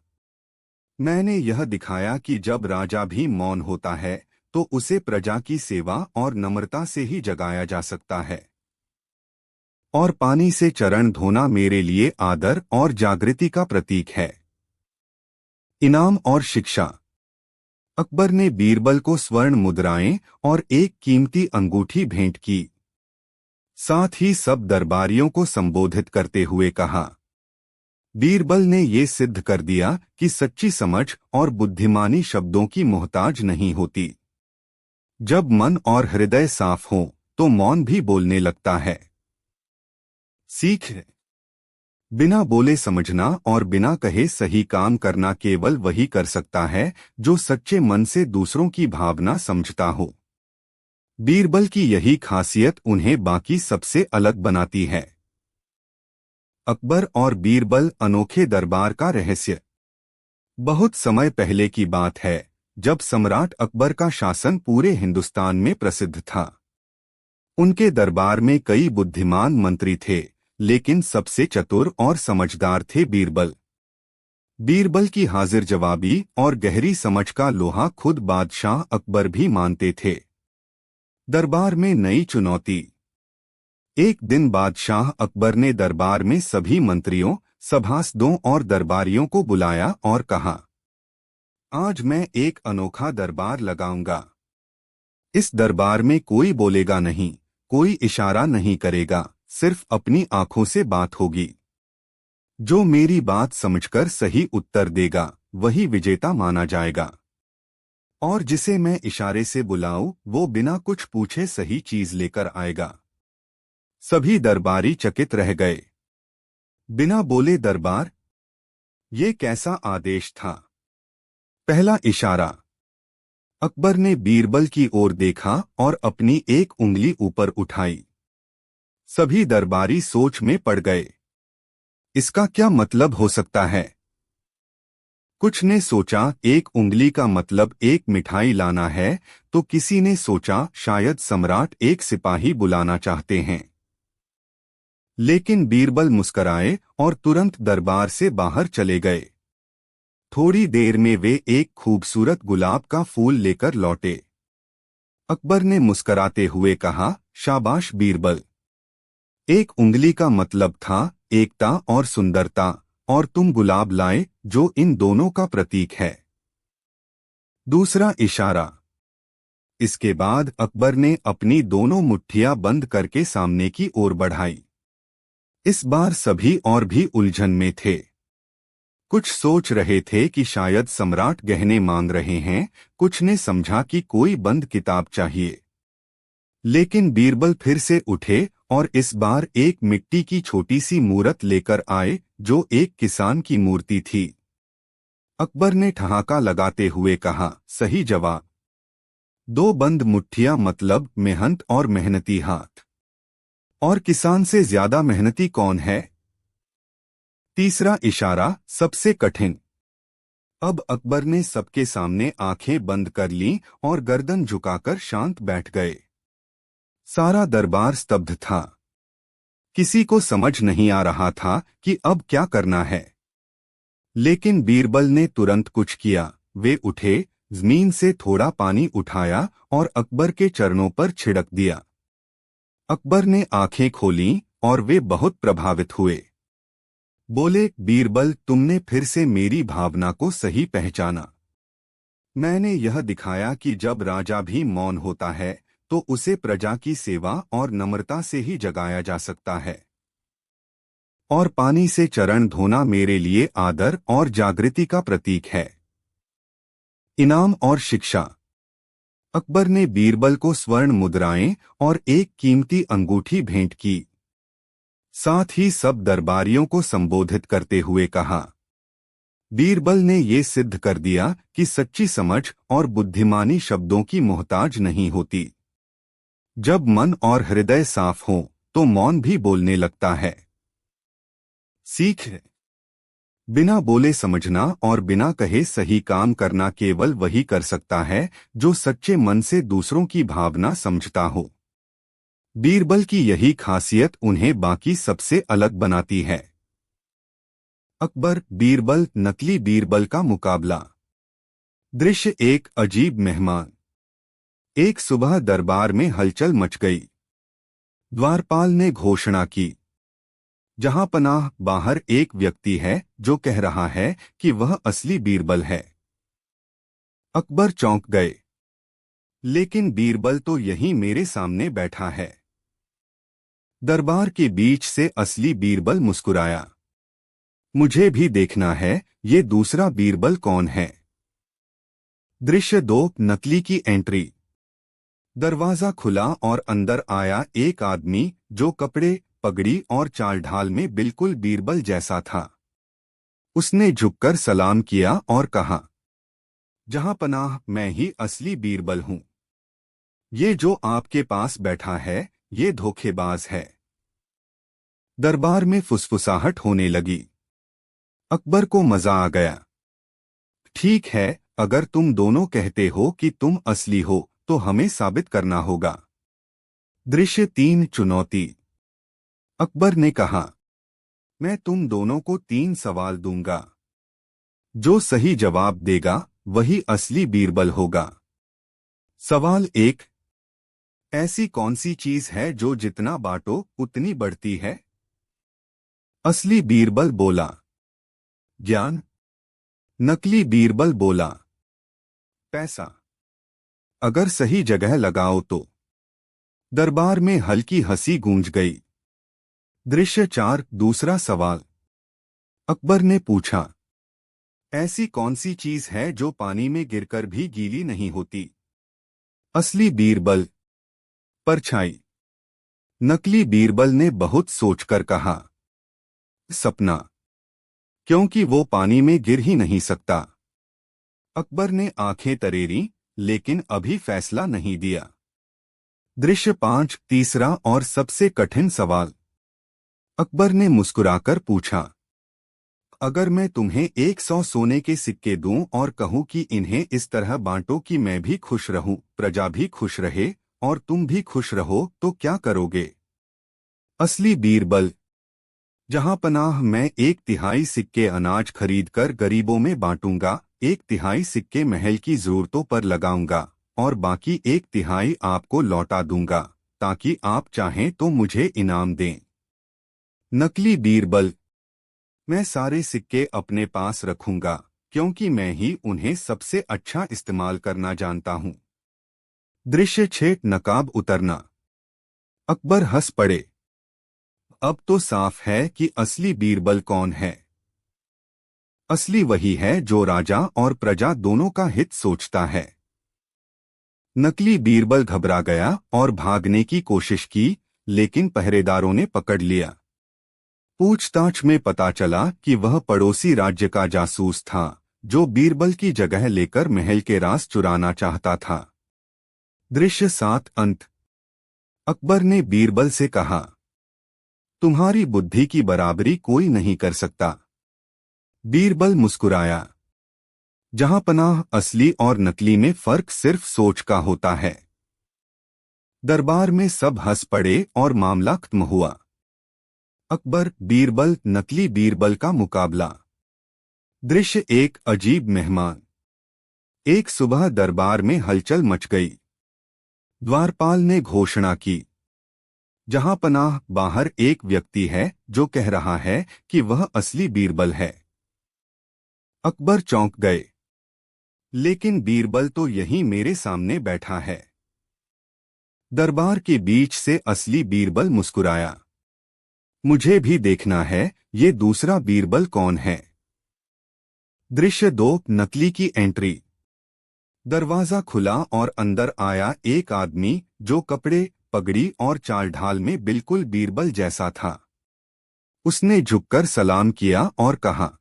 मैंने यह दिखाया कि जब राजा भी मौन होता है तो उसे प्रजा की सेवा और नम्रता से ही जगाया जा सकता है। और पानी से चरण धोना मेरे लिए आदर और जागृति का प्रतीक है। इनाम और शिक्षा। अकबर ने बीरबल को स्वर्ण मुद्राएं और एक कीमती अंगूठी भेंट की। साथ ही सब दरबारियों को संबोधित करते हुए कहा, बीरबल ने ये सिद्ध कर दिया कि सच्ची समझ और बुद्धिमानी शब्दों की मोहताज नहीं होती। जब मन और हृदय साफ हो तो मौन भी बोलने लगता है। सीख। बिना बोले समझना और बिना कहे सही काम करना केवल वही कर सकता है जो सच्चे मन से दूसरों की भावना समझता हो। बीरबल की यही खासियत उन्हें बाकी सबसे अलग बनाती है। अकबर और बीरबल अनोखे दरबार का रहस्य। बहुत समय पहले की बात है, जब सम्राट अकबर का शासन पूरे हिंदुस्तान में प्रसिद्ध था। उनके दरबार में कई बुद्धिमान मंत्री थे, लेकिन सबसे चतुर और समझदार थे बीरबल। बीरबल की हाजिर जवाबी और गहरी समझ का लोहा खुद बादशाह अकबर भी मानते थे। दरबार में नई चुनौती। एक दिन बादशाह अकबर ने दरबार में सभी मंत्रियों, सभासदों और दरबारियों को बुलाया और कहा, आज मैं एक अनोखा दरबार लगाऊंगा। इस दरबार में कोई बोलेगा नहीं, कोई इशारा नहीं करेगा, सिर्फ अपनी आंखों से बात होगी। जो मेरी बात समझकर सही उत्तर देगा वही विजेता माना जाएगा, और जिसे मैं इशारे से बुलाऊं वो बिना कुछ पूछे सही चीज लेकर आएगा। सभी दरबारी चकित रह गए। बिना बोले दरबार, ये कैसा आदेश था? पहला इशारा। अकबर ने बीरबल की ओर देखा और अपनी एक उंगली ऊपर उठाई। सभी दरबारी सोच में पड़ गए। इसका क्या मतलब हो सकता है? कुछ ने सोचा एक उंगली का मतलब एक मिठाई लाना है, तो किसी ने सोचा शायद सम्राट एक सिपाही बुलाना चाहते हैं। लेकिन बीरबल मुस्कराए और तुरंत दरबार से बाहर चले गए। थोड़ी देर में वे एक खूबसूरत गुलाब का फूल लेकर लौटे। अकबर ने मुस्कराते हुए कहा, शाबाश बीरबल। एक उंगली का मतलब था एकता और सुंदरता, और तुम गुलाब लाए जो इन दोनों का प्रतीक है। दूसरा इशारा। इसके बाद अकबर ने अपनी दोनों मुट्ठियां बंद करके सामने की ओर बढ़ाई। इस बार सभी और भी उलझन में थे। कुछ सोच रहे थे कि शायद सम्राट गहने मांग रहे हैं, कुछ ने समझा कि कोई बंद किताब चाहिए। लेकिन बीरबल फिर से उठे और इस बार एक मिट्टी की छोटी सी मूरत लेकर आए जो एक किसान की मूर्ति थी। अकबर ने ठहाका लगाते हुए कहा, सही जवाब। दो बंद मुट्ठियां मतलब मेहनत और मेहनती हाथ। और किसान से ज्यादा मेहनती कौन है? तीसरा इशारा, सबसे कठिन। अब अकबर ने सबके सामने आंखें बंद कर लीं और गर्दन झुकाकर शांत बैठ गए। सारा दरबार स्तब्ध था। किसी को समझ नहीं आ रहा था कि अब क्या करना है। लेकिन बीरबल ने तुरंत कुछ किया। वे उठे, जमीन से थोड़ा पानी उठाया और अकबर के चरणों पर छिड़क दिया। अकबर ने आंखें खोलीं और वे बहुत प्रभावित हुए। बोले, बीरबल, तुमने फिर से मेरी भावना को सही पहचाना। मैंने यह दिखाया कि जब राजा भी मौन होता है तो उसे प्रजा की सेवा और नम्रता से ही जगाया जा सकता है। और पानी से चरण धोना मेरे लिए आदर और जागृति का प्रतीक है। इनाम और शिक्षा। अकबर ने बीरबल को स्वर्ण मुद्राएं और एक कीमती अंगूठी भेंट की। साथ ही सब दरबारियों को संबोधित करते हुए कहा, बीरबल ने ये सिद्ध कर दिया कि सच्ची समझ और बुद्धिमानी शब्दों की मोहताज नहीं होती। जब मन और हृदय साफ हो तो मौन भी बोलने लगता है। सीख। बिना बोले समझना और बिना कहे सही काम करना केवल वही कर सकता है जो सच्चे मन से दूसरों की भावना समझता हो। बीरबल की यही खासियत उन्हें बाकी सबसे अलग बनाती है। अकबर बीरबल नकली बीरबल का मुकाबला। दृश्य एक, अजीब मेहमान। एक सुबह दरबार में हलचल मच गई। द्वारपाल ने घोषणा की, जहां पनाह बाहर एक व्यक्ति है जो कह रहा है कि वह असली बीरबल है। अकबर चौंक गए। लेकिन बीरबल तो यहीं मेरे सामने बैठा है। दरबार के बीच से असली बीरबल मुस्कुराया। मुझे भी देखना है ये दूसरा बीरबल कौन है। दृश्य 2, नकली की एंट्री। दरवाजा खुला और अंदर आया एक आदमी जो कपड़े, पगड़ी और चाल ढाल में बिल्कुल बीरबल जैसा था। उसने झुककर सलाम किया और कहा, जहां पनाह, मैं ही असली बीरबल हूं। ये जो आपके पास बैठा है ये धोखेबाज है। दरबार में फुसफुसाहट होने लगी। अकबर को मजा आ गया। ठीक है, अगर तुम दोनों कहते हो कि तुम असली हो तो हमें साबित करना होगा। दृश्य 3, चुनौती। अकबर ने कहा, मैं तुम दोनों को 3 सवाल दूंगा। जो सही जवाब देगा वही असली बीरबल होगा। सवाल 1, ऐसी कौन सी चीज है जो जितना बांटो उतनी बढ़ती है? असली बीरबल बोला, ज्ञान। नकली बीरबल बोला, पैसा। अगर सही जगह लगाओ तो। दरबार में हल्की हंसी गूंज गई। दृश्य 4, दूसरा सवाल। अकबर ने पूछा, ऐसी कौन सी चीज है जो पानी में गिरकर भी गीली नहीं होती? असली बीरबल, परछाई। नकली बीरबल ने बहुत सोचकर कहा, सपना, क्योंकि वो पानी में गिर ही नहीं सकता। अकबर ने आंखें तरेरी, लेकिन अभी फैसला नहीं दिया। दृश्य 5, तीसरा और सबसे कठिन सवाल। अकबर ने मुस्कुराकर पूछा, अगर मैं तुम्हें 100 सोने के सिक्के दूं और कहूं कि इन्हें इस तरह बांटो कि मैं भी खुश रहूं, प्रजा भी खुश रहे और तुम भी खुश रहो, तो क्या करोगे? असली बीरबल, जहां पनाह, मैं 1/3 सिक्के अनाज खरीदकर गरीबों में बांटूंगा, 1/3 सिक्के महल की जरूरतों पर लगाऊंगा और बाकी 1/3 आपको लौटा दूंगा, ताकि आप चाहें तो मुझे इनाम दें। नकली बीरबल, मैं सारे सिक्के अपने पास रखूंगा, क्योंकि मैं ही उन्हें सबसे अच्छा इस्तेमाल करना जानता हूं। दृश्य 6, नकाब उतरना। अकबर हंस पड़े। अब तो साफ है कि असली बीरबल कौन है। असली वही है जो राजा और प्रजा दोनों का हित सोचता है। नकली बीरबल घबरा गया और भागने की कोशिश की, लेकिन पहरेदारों ने पकड़ लिया। पूछताछ में पता चला कि वह पड़ोसी राज्य का जासूस था, जो बीरबल की जगह लेकर महल के राज चुराना चाहता था। दृश्य 7, अंत। अकबर ने बीरबल से कहा, तुम्हारी बुद्धि की बराबरी कोई नहीं कर सकता। बीरबल मुस्कुराया। जहां पनाह, असली और नकली में फर्क सिर्फ सोच का होता है। दरबार में सब हंस पड़े और मामला खत्म हुआ। अकबर, बीरबल, नकली बीरबल का मुकाबला। दृश्य 1, अजीब मेहमान। एक सुबह दरबार में हलचल मच गई। द्वारपाल ने घोषणा की, जहां पनाह, बाहर एक व्यक्ति है जो कह रहा है कि वह असली बीरबल है। अकबर चौंक गए। लेकिन बीरबल तो यहीं मेरे सामने बैठा है। दरबार के बीच से असली बीरबल मुस्कुराया। मुझे भी देखना है ये दूसरा बीरबल कौन है। दृश्य 2, नकली की एंट्री। दरवाजा खुला और अंदर आया एक आदमी जो कपड़े, पगड़ी और चाल ढाल में बिल्कुल बीरबल जैसा था। उसने झुककर सलाम किया और कहा,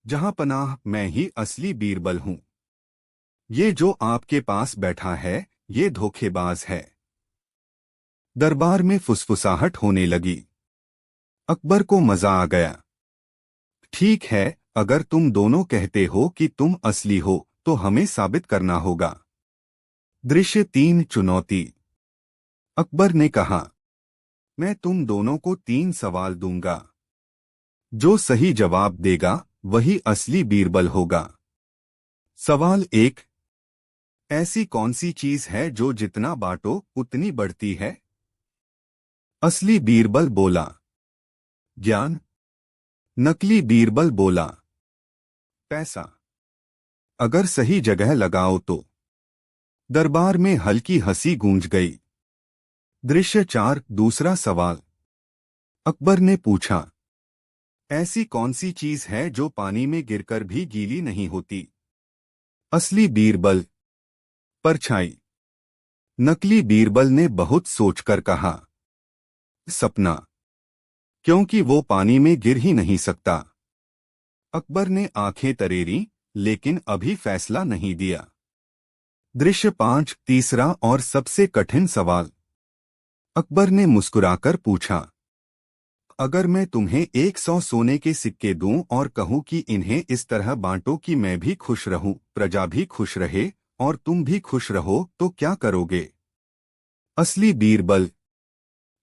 जहां पनाह, मैं ही असली बीरबल हूं। ये जो आपके पास बैठा है ये धोखेबाज है। दरबार में फुसफुसाहट होने लगी। अकबर को मजा आ गया। ठीक है, अगर तुम दोनों कहते हो कि तुम असली हो तो हमें साबित करना होगा। दृश्य 3, चुनौती। अकबर ने कहा, मैं तुम दोनों को 3 सवाल दूंगा। जो सही जवाब देगा वही असली बीरबल होगा। सवाल 1, ऐसी कौन सी चीज है जो जितना बांटो उतनी बढ़ती है? असली बीरबल बोला, ज्ञान। नकली बीरबल बोला। पैसा। अगर सही जगह लगाओ तो। दरबार में हल्की हंसी गूंज गई। दृश्य 4, दूसरा सवाल। अकबर ने पूछा, ऐसी कौन सी चीज है जो पानी में गिरकर भी गीली नहीं होती? असली बीरबल। परछाई। नकली बीरबल ने बहुत सोचकर कहा, सपना, क्योंकि वो पानी में गिर ही नहीं सकता। अकबर ने आंखें तरेरी, लेकिन अभी फैसला नहीं दिया। दृश्य 5, तीसरा और सबसे कठिन सवाल। अकबर ने मुस्कुराकर पूछा, अगर मैं तुम्हें 100 सोने के सिक्के दूं और कहूं कि इन्हें इस तरह बांटो कि मैं भी खुश रहूं, प्रजा भी खुश रहे और तुम भी खुश रहो, तो क्या करोगे? असली बीरबल।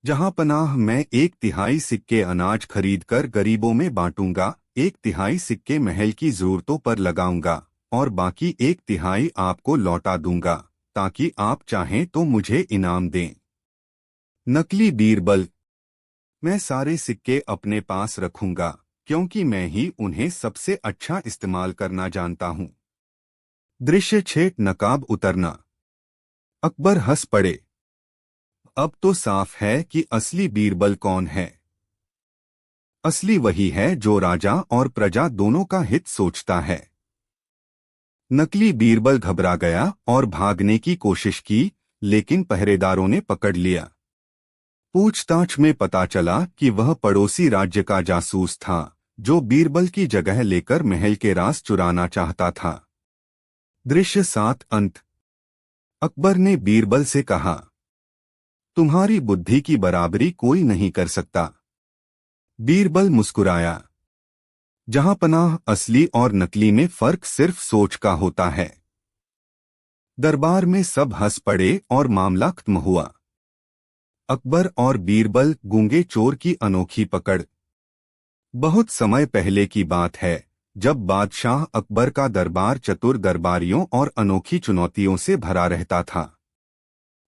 जहां पनाह, मैं 1/3 सिक्के अनाज खरीदकर गरीबों में बांटूंगा, 1/3 सिक्के महल की जरूरतों पर लगाऊंगा और बाकी 1/3 आपको लौटा दूंगा, ताकि आप चाहें तो मुझे इनाम दें। नकली बीरबल। मैं सारे सिक्के अपने पास रखूंगा, क्योंकि मैं ही उन्हें सबसे अच्छा इस्तेमाल करना जानता हूं। दृश्य 6, नकाब उतरना। अकबर हंस पड़े। अब तो साफ है कि असली बीरबल कौन है। असली वही है जो राजा और प्रजा दोनों का हित सोचता है। नकली बीरबल घबरा गया और भागने की कोशिश की, लेकिन पहरेदारों ने पकड़ लिया। पूछताछ में पता चला कि वह पड़ोसी राज्य का जासूस था, जो बीरबल की जगह लेकर महल के राज चुराना चाहता था। दृश्य 7, अंत। अकबर ने बीरबल से कहा, तुम्हारी बुद्धि की बराबरी कोई नहीं कर सकता। बीरबल मुस्कुराया। जहां पनाह, असली और नकली में फर्क सिर्फ सोच का होता है। दरबार में सब हंस पड़े और मामला खत्म हुआ। अकबर और बीरबल, गूंगे चोर की अनोखी पकड़। बहुत समय पहले की बात है, जब बादशाह अकबर का दरबार चतुर दरबारियों और अनोखी चुनौतियों से भरा रहता था।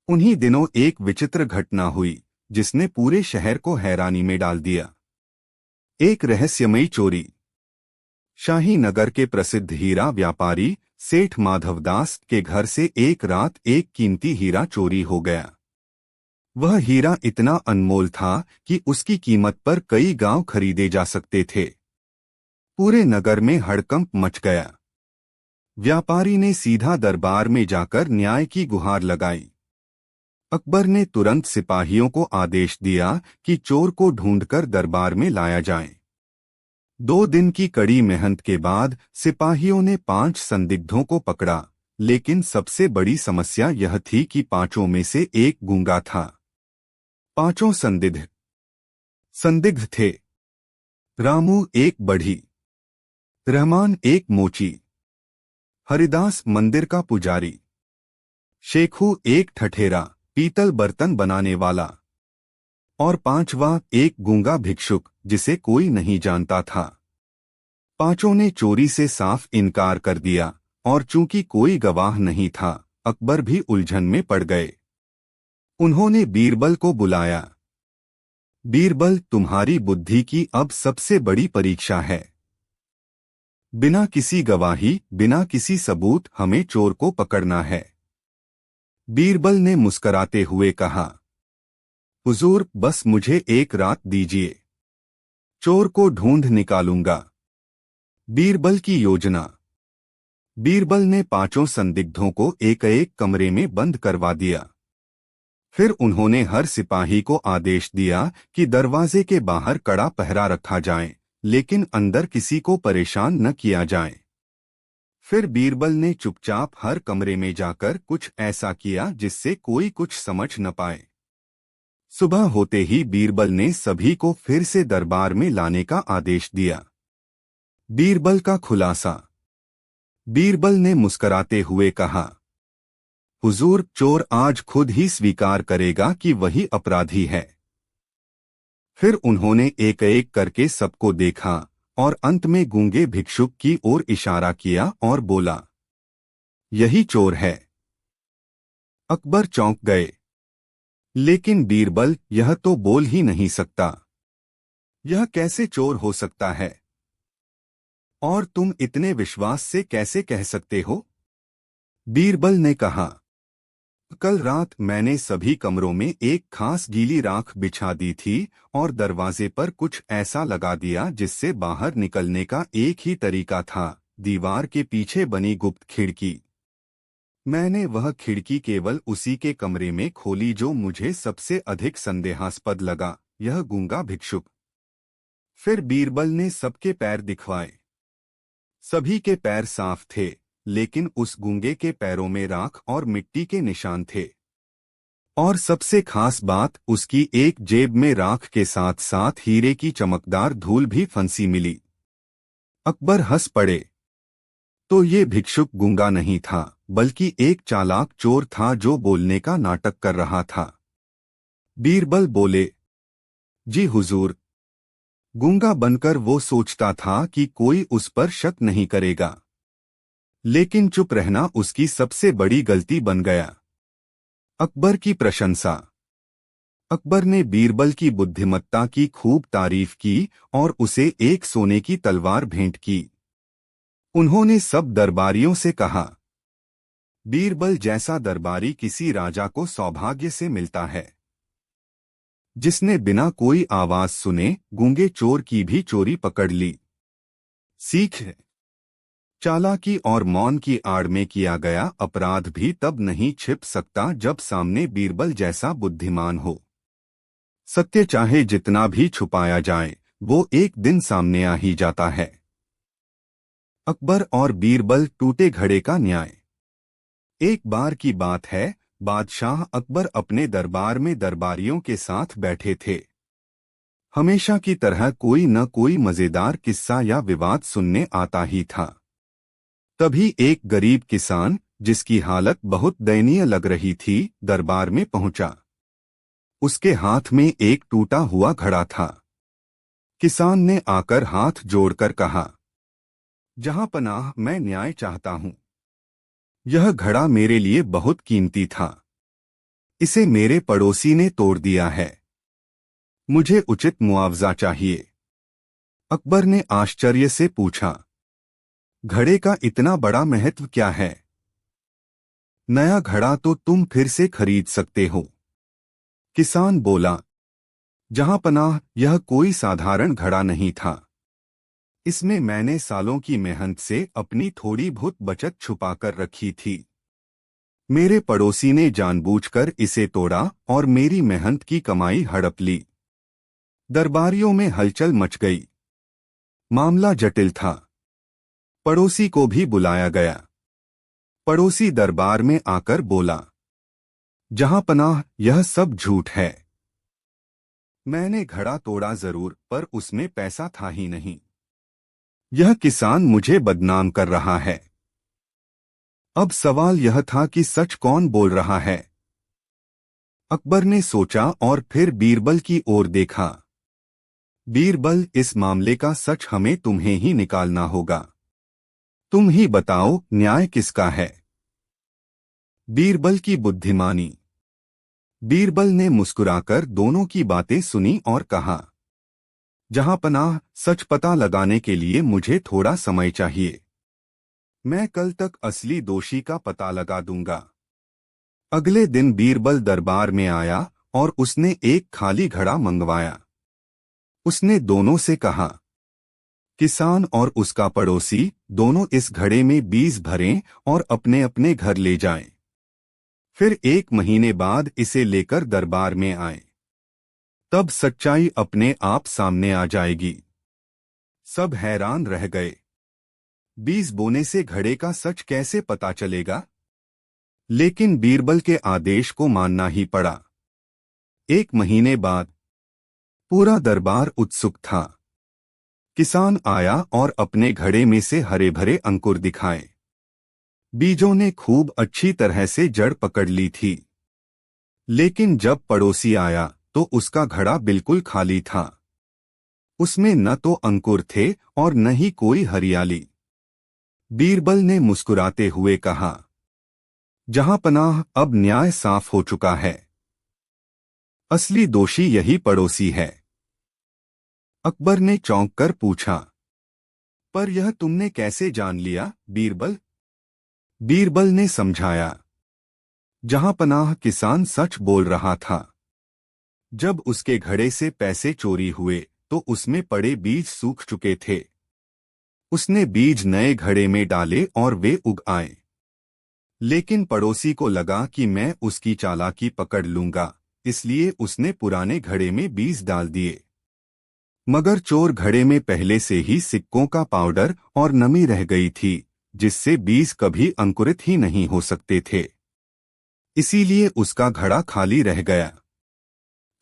उन्हीं दिनों एक विचित्र घटना हुई, जिसने पूरे शहर को हैरानी में डाल दिया। एक रहस्यमयी चोरी। शाही नगर के प्रसिद्ध हीरा व्यापारी सेठ माधवदास के घर से एक रात एक कीमती हीरा चोरी हो गया। वह हीरा इतना अनमोल था कि उसकी कीमत पर कई गांव खरीदे जा सकते थे। पूरे नगर में हड़कंप मच गया। व्यापारी ने सीधा दरबार में जाकर न्याय की गुहार लगाई। अकबर ने तुरंत सिपाहियों को आदेश दिया कि चोर को ढूंढकर दरबार में लाया जाए। 2 दिन की कड़ी मेहनत के बाद सिपाहियों ने 5 संदिग्धों को पकड़ा, लेकिन सबसे बड़ी समस्या यह थी कि 5 में से एक गूंगा था। 5 संदिग्ध थे। रामू एक बढ़ी, रहमान एक मोची, हरिदास मंदिर का पुजारी, शेखू एक ठठेरा पीतल बर्तन बनाने वाला और 5वां एक गूंगा भिक्षुक, जिसे कोई नहीं जानता था। 5 ने चोरी से साफ इनकार कर दिया और चूंकि कोई गवाह नहीं था, अकबर भी उलझन में पड़ गए। उन्होंने बीरबल को बुलाया। बीरबल, तुम्हारी बुद्धि की अब सबसे बड़ी परीक्षा है। बिना किसी गवाही, बिना किसी सबूत हमें चोर को पकड़ना है। बीरबल ने मुस्कराते हुए कहा, हुजूर, बस मुझे एक रात दीजिए, चोर को ढूंढ निकालूंगा। बीरबल की योजना। बीरबल ने 5 संदिग्धों को एक एक कमरे में बंद करवा दिया। फिर उन्होंने हर सिपाही को आदेश दिया कि दरवाजे के बाहर कड़ा पहरा रखा जाए, लेकिन अंदर किसी को परेशान न किया जाए। फिर बीरबल ने चुपचाप हर कमरे में जाकर कुछ ऐसा किया जिससे कोई कुछ समझ न पाए। सुबह होते ही बीरबल ने सभी को फिर से दरबार में लाने का आदेश दिया। बीरबल का खुलासा। बीरबल ने मुस्कराते हुए कहा, हुजूर, चोर आज खुद ही स्वीकार करेगा कि वही अपराधी है। फिर उन्होंने एक एक करके सबको देखा और अंत में गूंगे भिक्षुक की ओर इशारा किया और बोला, यही चोर है। अकबर चौंक गए। लेकिन बीरबल, यह तो बोल ही नहीं सकता। यह कैसे चोर हो सकता है? और तुम इतने विश्वास से कैसे कह सकते हो? बीरबल ने कहा, कल रात मैंने सभी कमरों में एक खास गीली राख बिछा दी थी और दरवाजे पर कुछ ऐसा लगा दिया जिससे बाहर निकलने का एक ही तरीका था, दीवार के पीछे बनी गुप्त खिड़की। मैंने वह खिड़की केवल उसी के कमरे में खोली जो मुझे सबसे अधिक संदेहास्पद लगा, यह गूंगा भिक्षुक। फिर बीरबल ने सबके पैर दिखवाए। सभी के पैर साफ थे, लेकिन उस गूंगे के पैरों में राख और मिट्टी के निशान थे। और सबसे खास बात, उसकी एक जेब में राख के साथ साथ हीरे की चमकदार धूल भी फंसी मिली। अकबर हंस पड़े। तो ये भिक्षुक गूंगा नहीं था, बल्कि एक चालाक चोर था जो बोलने का नाटक कर रहा था। बीरबल बोले, जी हुजूर। गूंगा बनकर वो सोचता था कि कोई उस पर शक नहीं करेगा, लेकिन चुप रहना उसकी सबसे बड़ी गलती बन गया। अकबर की प्रशंसा। अकबर ने बीरबल की बुद्धिमत्ता की खूब तारीफ की और उसे एक सोने की तलवार भेंट की। उन्होंने सब दरबारियों से कहा, बीरबल जैसा दरबारी किसी राजा को सौभाग्य से मिलता है, जिसने बिना कोई आवाज सुने गूंगे चोर की भी चोरी पकड़ ली। सीख है, चालाकी और मौन की आड़ में किया गया अपराध भी तब नहीं छिप सकता जब सामने बीरबल जैसा बुद्धिमान हो। सत्य चाहे जितना भी छुपाया जाए, वो एक दिन सामने आ ही जाता है। अकबर और बीरबल टूटे घड़े का न्याय। एक बार की बात है, बादशाह अकबर अपने दरबार में दरबारियों के साथ बैठे थे। हमेशा की तरह कोई न कोई मजेदार किस्सा या विवाद सुनने आता ही था। तभी एक गरीब किसान, जिसकी हालत बहुत दयनीय लग रही थी, दरबार में पहुंचा। उसके हाथ में एक टूटा हुआ घड़ा था। किसान ने आकर हाथ जोड़कर कहा, जहां पनाह, मैं न्याय चाहता हूं। यह घड़ा मेरे लिए बहुत कीमती था। इसे मेरे पड़ोसी ने तोड़ दिया है। मुझे उचित मुआवजा चाहिए। अकबर ने आश्चर्य से पूछा, घड़े का इतना बड़ा महत्व क्या है? नया घड़ा तो तुम फिर से खरीद सकते हो। किसान बोला, जहां पनाह, यह कोई साधारण घड़ा नहीं था। इसमें मैंने सालों की मेहनत से अपनी थोड़ी बहुत बचत छुपाकर रखी थी। मेरे पड़ोसी ने जानबूझकर इसे तोड़ा और मेरी मेहनत की कमाई हड़प ली। दरबारियों में हलचल मच गई। मामला जटिल था। पड़ोसी को भी बुलाया गया। पड़ोसी दरबार में आकर बोला, जहां पनाह, यह सब झूठ है। मैंने घड़ा तोड़ा जरूर, पर उसमें पैसा था ही नहीं। यह किसान मुझे बदनाम कर रहा है। अब सवाल यह था कि सच कौन बोल रहा है। अकबर ने सोचा और फिर बीरबल की ओर देखा। बीरबल, इस मामले का सच हमें तुम्हें ही निकालना होगा। तुम ही बताओ, न्याय किसका है? बीरबल की बुद्धिमानी। बीरबल ने मुस्कुराकर दोनों की बातें सुनी और कहा, जहां पनाह, सच पता लगाने के लिए मुझे थोड़ा समय चाहिए। मैं कल तक असली दोषी का पता लगा दूंगा। अगले दिन बीरबल दरबार में आया और उसने एक खाली घड़ा मंगवाया। उसने दोनों से कहा, किसान और उसका पड़ोसी दोनों इस घड़े में बीज भरें और अपने अपने घर ले जाएं। फिर 1 महीने बाद इसे लेकर दरबार में आए। तब सच्चाई अपने आप सामने आ जाएगी। सब हैरान रह गए। बीज बोने से घड़े का सच कैसे पता चलेगा? लेकिन बीरबल के आदेश को मानना ही पड़ा। 1 महीने बाद पूरा दरबार उत्सुक था। किसान आया और अपने घड़े में से हरे भरे अंकुर दिखाए। बीजों ने खूब अच्छी तरह से जड़ पकड़ ली थी। लेकिन जब पड़ोसी आया तो उसका घड़ा बिल्कुल खाली था। उसमें न तो अंकुर थे और न ही कोई हरियाली। बीरबल ने मुस्कुराते हुए कहा, जहां पनाह, अब न्याय साफ हो चुका है। असली दोषी यही पड़ोसी है। अकबर ने चौंक कर पूछा, पर यह तुमने कैसे जान लिया बीरबल? बीरबल ने समझाया, जहांपनाह किसान सच बोल रहा था। जब उसके घड़े से पैसे चोरी हुए तो उसमें पड़े बीज सूख चुके थे। उसने बीज नए घड़े में डाले और वे उग आए। लेकिन पड़ोसी को लगा कि मैं उसकी चालाकी पकड़ लूंगा, इसलिए उसने पुराने घड़े में बीज डाल दिए। मगर चोर घड़े में पहले से ही सिक्कों का पाउडर और नमी रह गई थी, जिससे बीज कभी अंकुरित ही नहीं हो सकते थे। इसीलिए उसका घड़ा खाली रह गया।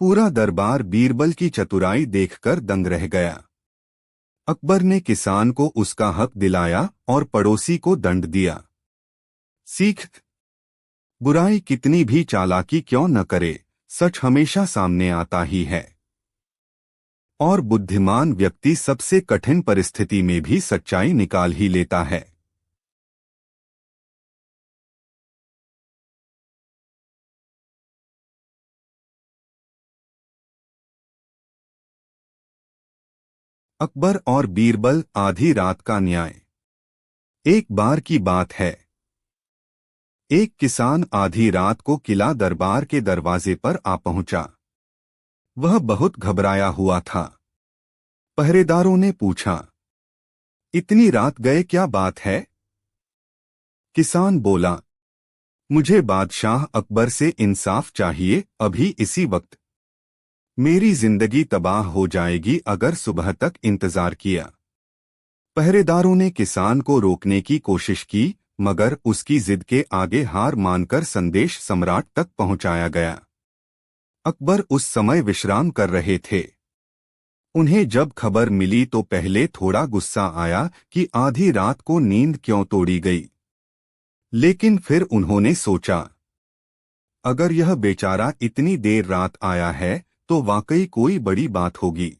पूरा दरबार बीरबल की चतुराई देखकर दंग रह गया। अकबर ने किसान को उसका हक दिलाया और पड़ोसी को दंड दिया। सीख: बुराई कितनी भी चालाकी क्यों न करे, सच हमेशा सामने आता ही है। और बुद्धिमान व्यक्ति सबसे कठिन परिस्थिति में भी सच्चाई निकाल ही लेता है। अकबर और बीरबल, आधी रात का न्याय। एक बार की बात है, एक किसान आधी रात को किला दरबार के दरवाजे पर आ पहुंचा। वह बहुत घबराया हुआ था। पहरेदारों ने पूछा, इतनी रात गए, क्या बात है? किसान बोला, मुझे बादशाह अकबर से इंसाफ चाहिए, अभी इसी वक्त। मेरी जिंदगी तबाह हो जाएगी अगर सुबह तक इंतजार किया। पहरेदारों ने किसान को रोकने की कोशिश की, मगर उसकी जिद के आगे हार मानकर संदेश सम्राट तक पहुंचाया गया। अकबर उस समय विश्राम कर रहे थे। उन्हें जब खबर मिली तो पहले थोड़ा गुस्सा आया कि आधी रात को नींद क्यों तोड़ी गई। लेकिन फिर उन्होंने सोचा, अगर यह बेचारा इतनी देर रात आया है तो वाकई कोई बड़ी बात होगी।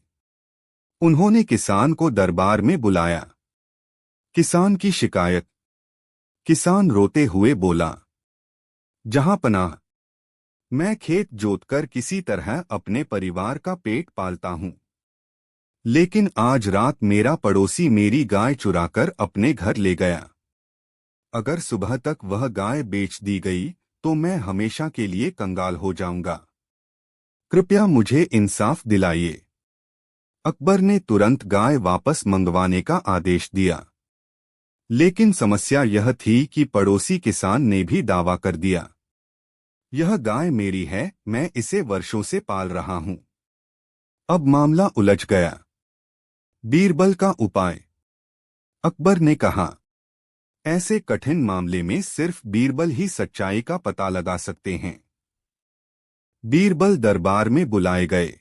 उन्होंने किसान को दरबार में बुलाया। किसान की शिकायत। किसान रोते हुए बोला, जहांपनाह, मैं खेत जोतकर किसी तरह अपने परिवार का पेट पालता हूं। लेकिन आज रात मेरा पड़ोसी मेरी गाय चुराकर अपने घर ले गया। अगर सुबह तक वह गाय बेच दी गई तो मैं हमेशा के लिए कंगाल हो जाऊंगा। कृपया मुझे इंसाफ दिलाइए। अकबर ने तुरंत गाय वापस मंगवाने का आदेश दिया। लेकिन समस्या यह थी कि पड़ोसी किसान ने भी दावा कर दिया, यह गाय मेरी है, मैं इसे वर्षों से पाल रहा हूं। अब मामला उलझ गया। बीरबल का उपाय। अकबर ने कहा, ऐसे कठिन मामले में सिर्फ बीरबल ही सच्चाई का पता लगा सकते हैं। बीरबल दरबार में बुलाए गए।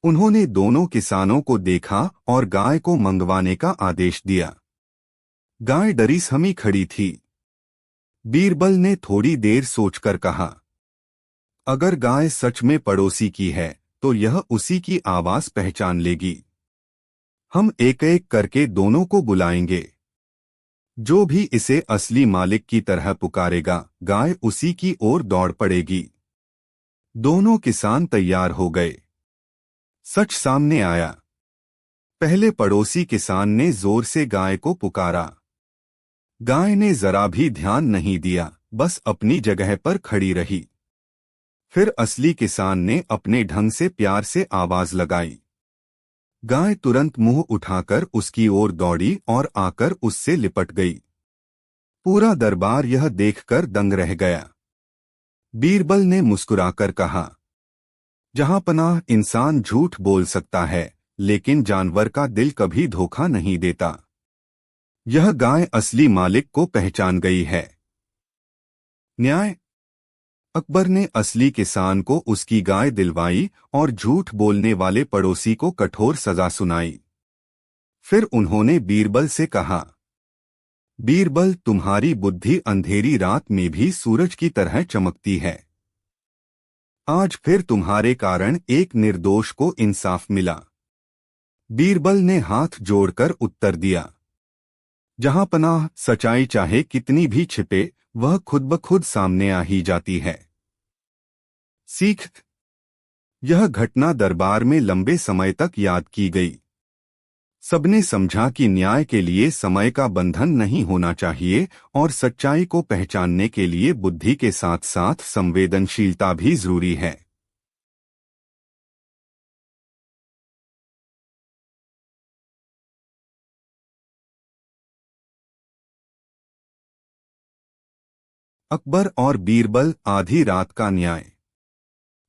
उन्होंने दोनों किसानों को देखा और गाय को मंगवाने का आदेश दिया। गाय डरी सहमी खड़ी थी। बीरबल ने थोड़ी देर सोचकर कहा, अगर गाय सच में पड़ोसी की है तो यह उसी की आवाज पहचान लेगी। हम एक एक करके दोनों को बुलाएंगे। जो भी इसे असली मालिक की तरह पुकारेगा, गाय उसी की ओर दौड़ पड़ेगी। दोनों किसान तैयार हो गए। सच सामने आया। पहले पड़ोसी किसान ने जोर से गाय को पुकारा। गाय ने जरा भी ध्यान नहीं दिया, बस अपनी जगह पर खड़ी रही। फिर असली किसान ने अपने ढंग से प्यार से आवाज लगाई। गाय तुरंत मुंह उठाकर उसकी ओर दौड़ी और आकर उससे लिपट गई। पूरा दरबार यह देखकर दंग रह गया। बीरबल ने मुस्कुराकर कहा, जहांपनाह, इंसान झूठ बोल सकता है, लेकिन जानवर का दिल कभी धोखा नहीं देता। यह गाय असली मालिक को पहचान गई है। न्याय। अकबर ने असली किसान को उसकी गाय दिलवाई और झूठ बोलने वाले पड़ोसी को कठोर सजा सुनाई। फिर उन्होंने बीरबल से कहा, बीरबल, तुम्हारी बुद्धि अंधेरी रात में भी सूरज की तरह चमकती है। आज फिर तुम्हारे कारण एक निर्दोष को इंसाफ मिला। बीरबल ने हाथ जोड़कर उत्तर दिया, जहांपनाह, सच्चाई चाहे कितनी भी छिपे, वह खुद ब खुद सामने आ ही जाती है। सीख। यह घटना दरबार में लंबे समय तक याद की गई। सबने समझा कि न्याय के लिए समय का बंधन नहीं होना चाहिए और सच्चाई को पहचानने के लिए बुद्धि के साथ साथ संवेदनशीलता भी जरूरी है। अकबर और बीरबल, आधी रात का न्याय।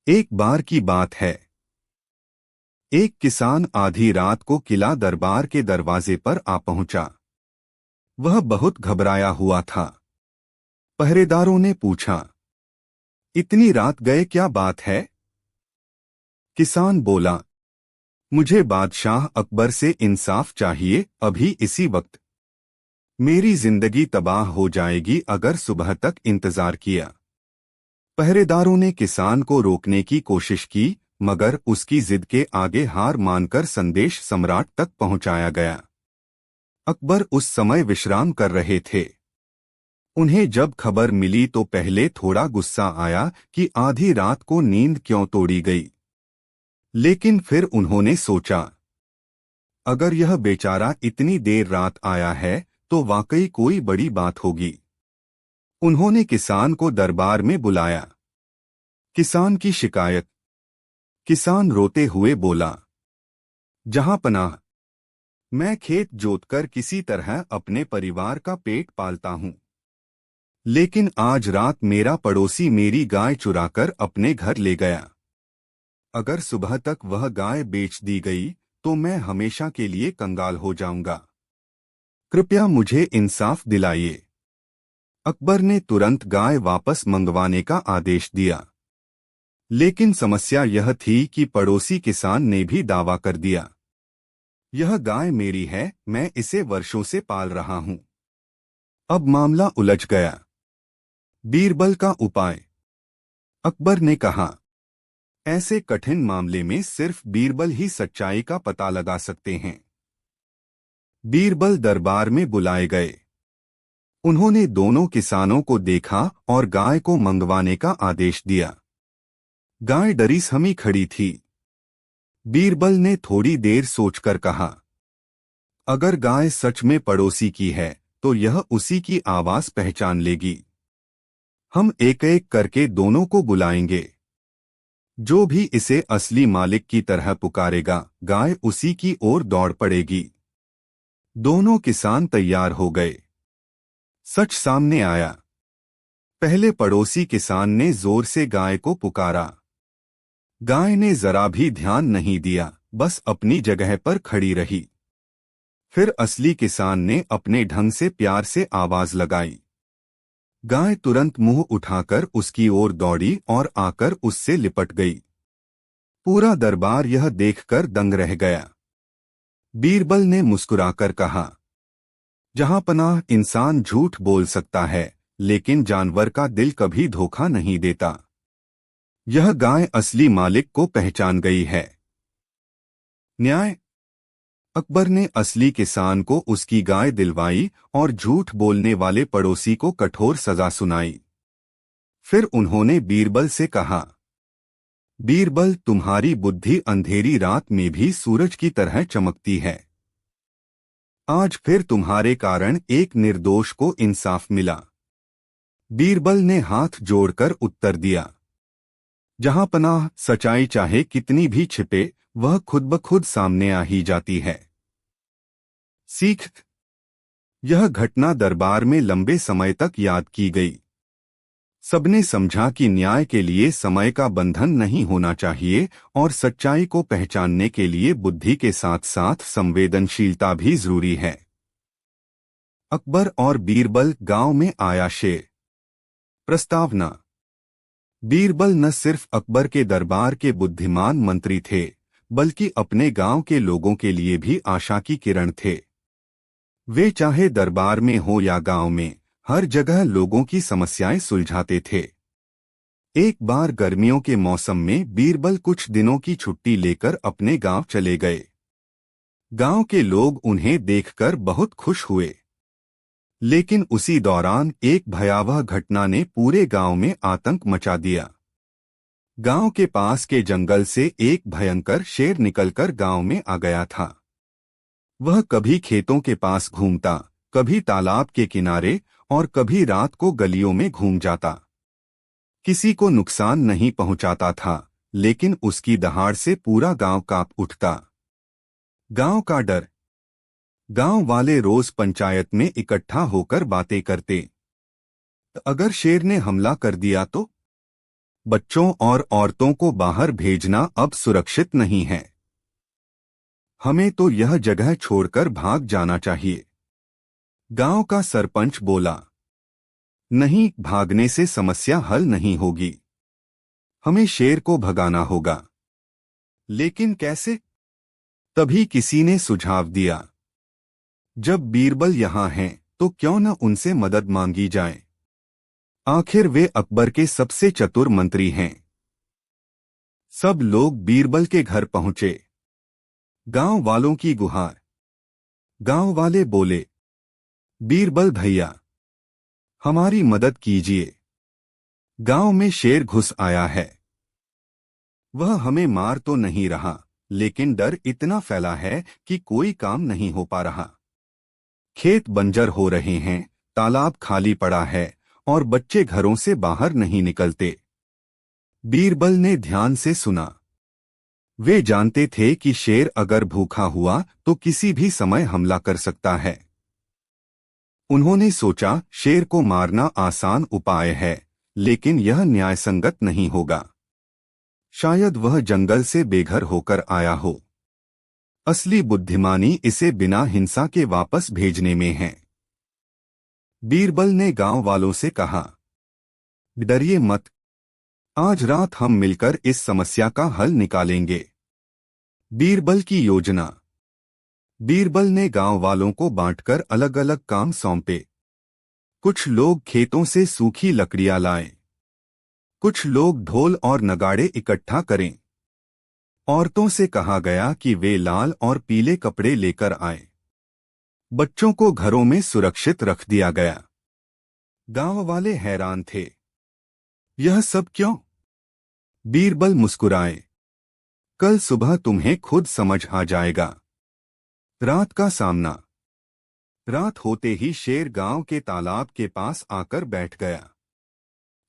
एक बार की बात है, एक किसान आधी रात को किला दरबार के दरवाजे पर आ पहुंचा। वह बहुत घबराया हुआ था। पहरेदारों ने पूछा, इतनी रात गए, क्या बात है? किसान बोला, मुझे बादशाह अकबर से इंसाफ चाहिए, अभी इसी वक्त। मेरी जिंदगी तबाह हो जाएगी अगर सुबह तक इंतजार किया। पहरेदारों ने किसान को रोकने की कोशिश की, मगर उसकी जिद के आगे हार मानकर संदेश सम्राट तक पहुंचाया गया। अकबर उस समय विश्राम कर रहे थे। उन्हें जब खबर मिली तो पहले थोड़ा गुस्सा आया कि आधी रात को नींद क्यों तोड़ी गई। लेकिन फिर उन्होंने सोचा, अगर यह बेचारा इतनी देर रात आया है तो वाकई कोई बड़ी बात होगी। उन्होंने किसान को दरबार में बुलाया। किसान की शिकायत। किसान रोते हुए बोला, जहांपनाह, मैं खेत जोतकर किसी तरह अपने परिवार का पेट पालता हूं। लेकिन आज रात मेरा पड़ोसी मेरी गाय चुराकर अपने घर ले गया। अगर सुबह तक वह गाय बेच दी गई तो मैं हमेशा के लिए कंगाल हो जाऊंगा। कृपया मुझे इंसाफ दिलाइए। अकबर ने तुरंत गाय वापस मंगवाने का आदेश दिया। लेकिन समस्या यह थी कि पड़ोसी किसान ने भी दावा कर दिया, यह गाय मेरी है, मैं इसे वर्षों से पाल रहा हूं। अब मामला उलझ गया। बीरबल का उपाय। अकबर ने कहा, ऐसे कठिन मामले में सिर्फ बीरबल ही सच्चाई का पता लगा सकते हैं। बीरबल दरबार में बुलाए गए। उन्होंने दोनों किसानों को देखा और गाय को मंगवाने का आदेश दिया। गाय डरी सहमी खड़ी थी। बीरबल ने थोड़ी देर सोचकर कहा, अगर गाय सच में पड़ोसी की है तो यह उसी की आवाज पहचान लेगी। हम एक एक करके दोनों को बुलाएंगे। जो भी इसे असली मालिक की तरह पुकारेगा, गाय उसी की ओर दौड़ पड़ेगी। दोनों किसान तैयार हो गए। सच सामने आया। पहले पड़ोसी किसान ने जोर से गाय को पुकारा। गाय ने जरा भी ध्यान नहीं दिया, बस अपनी जगह पर खड़ी रही। फिर असली किसान ने अपने ढंग से प्यार से आवाज लगाई। गाय तुरंत मुंह उठाकर उसकी ओर दौड़ी और आकर उससे लिपट गई। पूरा दरबार यह देखकर दंग रह गया। बीरबल ने मुस्कुराकर कहा, जहांपनाह, इंसान झूठ बोल सकता है लेकिन जानवर का दिल कभी धोखा नहीं देता। यह गाय असली मालिक को पहचान गई है। न्याय। अकबर ने असली किसान को उसकी गाय दिलवाई और झूठ बोलने वाले पड़ोसी को कठोर सजा सुनाई। फिर उन्होंने बीरबल से कहा, बीरबल, तुम्हारी बुद्धि अंधेरी रात में भी सूरज की तरह चमकती है। आज फिर तुम्हारे कारण एक निर्दोष को इंसाफ मिला। बीरबल ने हाथ जोड़कर उत्तर दिया, जहांपनाह, सच्चाई चाहे कितनी भी छिपे, वह खुद ब खुद सामने आ ही जाती है। सीख। यह घटना दरबार में लंबे समय तक याद की गई। सबने समझा कि न्याय के लिए समय का बंधन नहीं होना चाहिए और सच्चाई को पहचानने के लिए बुद्धि के साथ साथ संवेदनशीलता भी जरूरी है। अकबर और बीरबल, गांव में आया शेर। प्रस्तावना। बीरबल न सिर्फ अकबर के दरबार के बुद्धिमान मंत्री थे, बल्कि अपने गांव के लोगों के लिए भी आशा की किरण थे। वे चाहे दरबार में हो या गांव में, हर जगह लोगों की समस्याएं सुलझाते थे। एक बार गर्मियों के मौसम में बीरबल कुछ दिनों की छुट्टी लेकर अपने गांव चले गए। गांव के लोग उन्हें देखकर बहुत खुश हुए। लेकिन उसी दौरान एक भयावह घटना ने पूरे गांव में आतंक मचा दिया। गांव के पास के जंगल से एक भयंकर शेर निकलकर गांव में आ गया था। वह कभी खेतों के पास घूमता, कभी तालाब के किनारे और कभी रात को गलियों में घूम जाता। किसी को नुकसान नहीं पहुंचाता था, लेकिन उसकी दहाड़ से पूरा गांव कांप उठता। गांव का डर। गांव वाले रोज पंचायत में इकट्ठा होकर बातें करते। अगर शेर ने हमला कर दिया तो बच्चों और औरतों को बाहर भेजना अब सुरक्षित नहीं है। हमें तो यह जगह छोड़कर भाग जाना चाहिए। गांव का सरपंच बोला, नहीं, भागने से समस्या हल नहीं होगी। हमें शेर को भगाना होगा। लेकिन कैसे? तभी किसी ने सुझाव दिया, जब बीरबल यहाँ हैं तो क्यों न उनसे मदद मांगी जाए। आखिर वे अकबर के सबसे चतुर मंत्री हैं। सब लोग बीरबल के घर पहुंचे। गांव वालों की गुहार। गांव वाले बोले, बीरबल भैया, हमारी मदद कीजिए। गांव में शेर घुस आया है। वह हमें मार तो नहीं रहा, लेकिन डर इतना फैला है कि कोई काम नहीं हो पा रहा। खेत बंजर हो रहे हैं, तालाब खाली पड़ा है और बच्चे घरों से बाहर नहीं निकलते। बीरबल ने ध्यान से सुना। वे जानते थे कि शेर अगर भूखा हुआ तो किसी भी समय हमला कर सकता है। उन्होंने सोचा, शेर को मारना आसान उपाय है, लेकिन यह न्यायसंगत नहीं होगा। शायद वह जंगल से बेघर होकर आया हो। असली बुद्धिमानी इसे बिना हिंसा के वापस भेजने में है। बीरबल ने गांव वालों से कहा, डरिए मत, आज रात हम मिलकर इस समस्या का हल निकालेंगे। बीरबल की योजना। बीरबल ने गांव वालों को बांटकर अलग अलग काम सौंपे। कुछ लोग खेतों से सूखी लकड़ियां लाएं, कुछ लोग ढोल और नगाड़े इकट्ठा करें। औरतों से कहा गया कि वे लाल और पीले कपड़े लेकर आएं। बच्चों को घरों में सुरक्षित रख दिया गया। गांव वाले हैरान थे, यह सब क्यों? बीरबल मुस्कुराए, कल सुबह तुम्हें खुद समझ आ जाएगा। रात का सामना। रात होते ही शेर गांव के तालाब के पास आकर बैठ गया।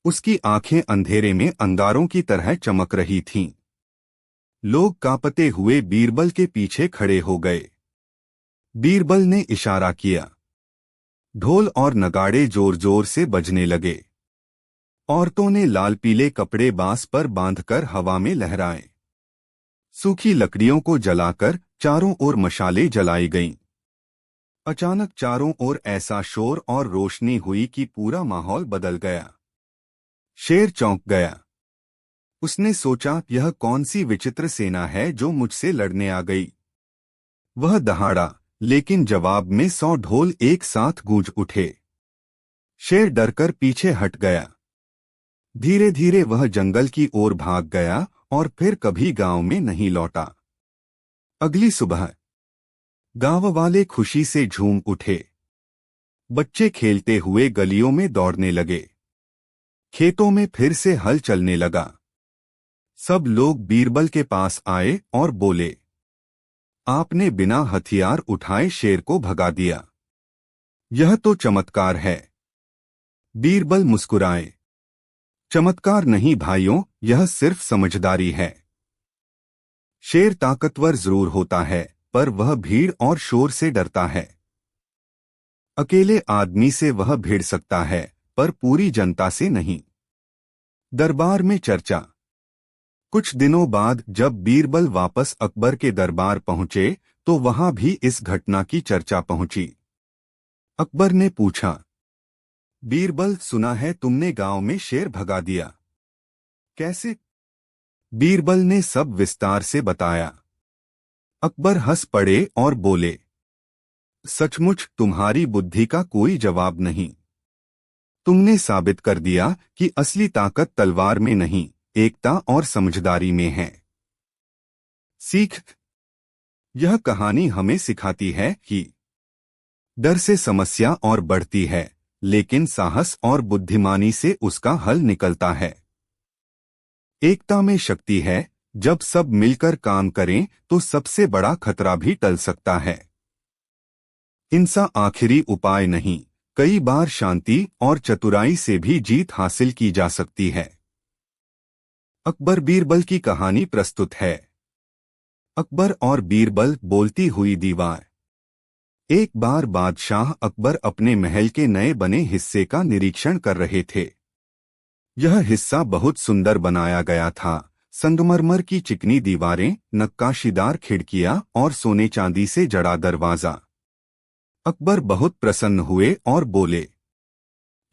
उसकी आंखें अंधेरे में अंगारों की तरह चमक रही थीं। लोग कांपते हुए बीरबल के पीछे खड़े हो गए। बीरबल ने इशारा किया। ढोल और नगाड़े जोर जोर से बजने लगे। औरतों ने लाल पीले कपड़े बांस पर बांधकर हवा में लहराए। सूखी लकड़ियों को जलाकर चारों ओर मशालें जलाई गईं। अचानक चारों ओर ऐसा शोर और रोशनी हुई कि पूरा माहौल बदल गया। शेर चौंक गया। उसने सोचा, यह कौन सी विचित्र सेना है जो मुझसे लड़ने आ गई। वह दहाड़ा, लेकिन जवाब में 100 ढोल एक साथ गूंज उठे। शेर डरकर पीछे हट गया। धीरे धीरे वह जंगल की ओर भाग गया और फिर कभी गांव में नहीं लौटा। अगली सुबह गांव वाले खुशी से झूम उठे। बच्चे खेलते हुए गलियों में दौड़ने लगे। खेतों में फिर से हल चलने लगा। सब लोग बीरबल के पास आए और बोले, आपने बिना हथियार उठाए शेर को भगा दिया। यह तो चमत्कार है। बीरबल मुस्कुराए, चमत्कार नहीं भाइयों, यह सिर्फ समझदारी है। शेर ताकतवर जरूर होता है, पर वह भीड़ और शोर से डरता है। अकेले आदमी से वह भिड़ सकता है, पर पूरी जनता से नहीं। दरबार में चर्चा। कुछ दिनों बाद जब बीरबल वापस अकबर के दरबार पहुंचे तो वहां भी इस घटना की चर्चा पहुंची। अकबर ने पूछा, बीरबल, सुना है तुमने गांव में शेर भगा दिया। कैसे? बीरबल ने सब विस्तार से बताया। अकबर हंस पड़े और बोले, सचमुच तुम्हारी बुद्धि का कोई जवाब नहीं। तुमने साबित कर दिया कि असली ताकत तलवार में नहीं, एकता और समझदारी में है। सीख। यह कहानी हमें सिखाती है कि डर से समस्या और बढ़ती है, लेकिन साहस और बुद्धिमानी से उसका हल निकलता है। एकता में शक्ति है। जब सब मिलकर काम करें तो सबसे बड़ा खतरा भी टल सकता है। हिंसा आखिरी उपाय नहीं, कई बार शांति और चतुराई से भी जीत हासिल की जा सकती है। अकबर बीरबल की कहानी प्रस्तुत है। अकबर और बीरबल, बोलती हुई दीवार। एक बार बादशाह अकबर अपने महल के नए बने हिस्से का निरीक्षण कर रहे थे। यह हिस्सा बहुत सुंदर बनाया गया था। संगमरमर की चिकनी दीवारें, नक्काशीदार खिड़कियां और सोने चांदी से जड़ा दरवाजा। अकबर बहुत प्रसन्न हुए और बोले,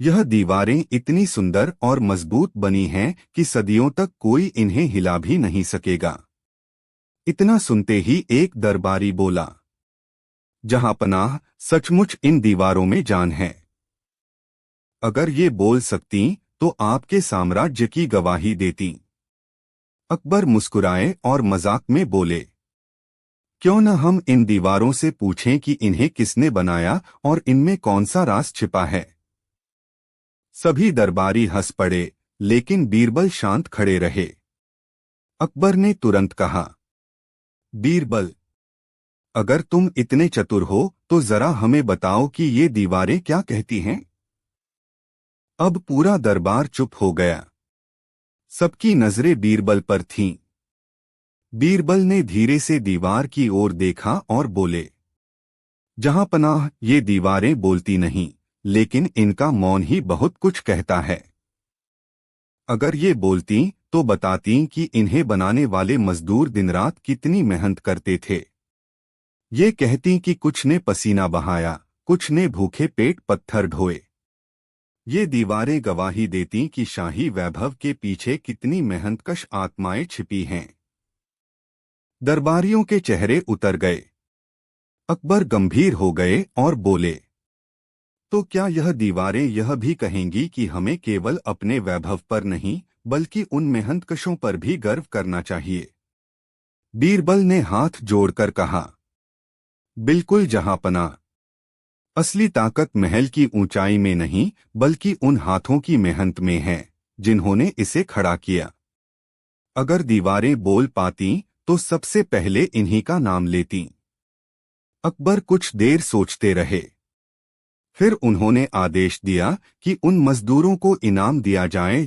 यह दीवारें इतनी सुंदर और मजबूत बनी हैं कि सदियों तक कोई इन्हें हिला भी नहीं सकेगा। इतना सुनते ही एक दरबारी बोला, जहांपनाह, सचमुच इन दीवारों में जान है। अगर ये बोल सकती तो आपके साम्राज्य की गवाही देती। अकबर मुस्कुराए और मजाक में बोले, क्यों न हम इन दीवारों से पूछें कि इन्हें किसने बनाया और इनमें कौन सा राज छिपा है। सभी दरबारी हंस पड़े, लेकिन बीरबल शांत खड़े रहे। अकबर ने तुरंत कहा, बीरबल, अगर तुम इतने चतुर हो तो जरा हमें बताओ कि ये दीवारें क्या कहती हैं। अब पूरा दरबार चुप हो गया। सबकी नजरें बीरबल पर थीं। बीरबल ने धीरे से दीवार की ओर देखा और बोले, जहांपनाह, ये दीवारें बोलती नहीं, लेकिन इनका मौन ही बहुत कुछ कहता है। अगर ये बोलती तो बताती कि इन्हें बनाने वाले मजदूर दिन रात कितनी मेहनत करते थे। ये कहती कि कुछ ने पसीना बहाया, कुछ ने भूखे पेट पत्थर ढोए। ये दीवारें गवाही देती कि शाही वैभव के पीछे कितनी मेहनतकश आत्माएं छिपी हैं। दरबारियों के चेहरे उतर गए। अकबर गंभीर हो गए और बोले, तो क्या यह दीवारें यह भी कहेंगी कि हमें केवल अपने वैभव पर नहीं बल्कि उन मेहनतकशों पर भी गर्व करना चाहिए। बीरबल ने हाथ जोड़कर कहा, बिल्कुल जहांपनाह। असली ताकत महल की ऊंचाई में नहीं बल्कि उन हाथों की मेहनत में है जिन्होंने इसे खड़ा किया। अगर दीवारें बोल पाती तो सबसे पहले इन्हीं का नाम लेती। अकबर कुछ देर सोचते रहे। फिर उन्होंने आदेश दिया कि उन मजदूरों को इनाम दिया जाए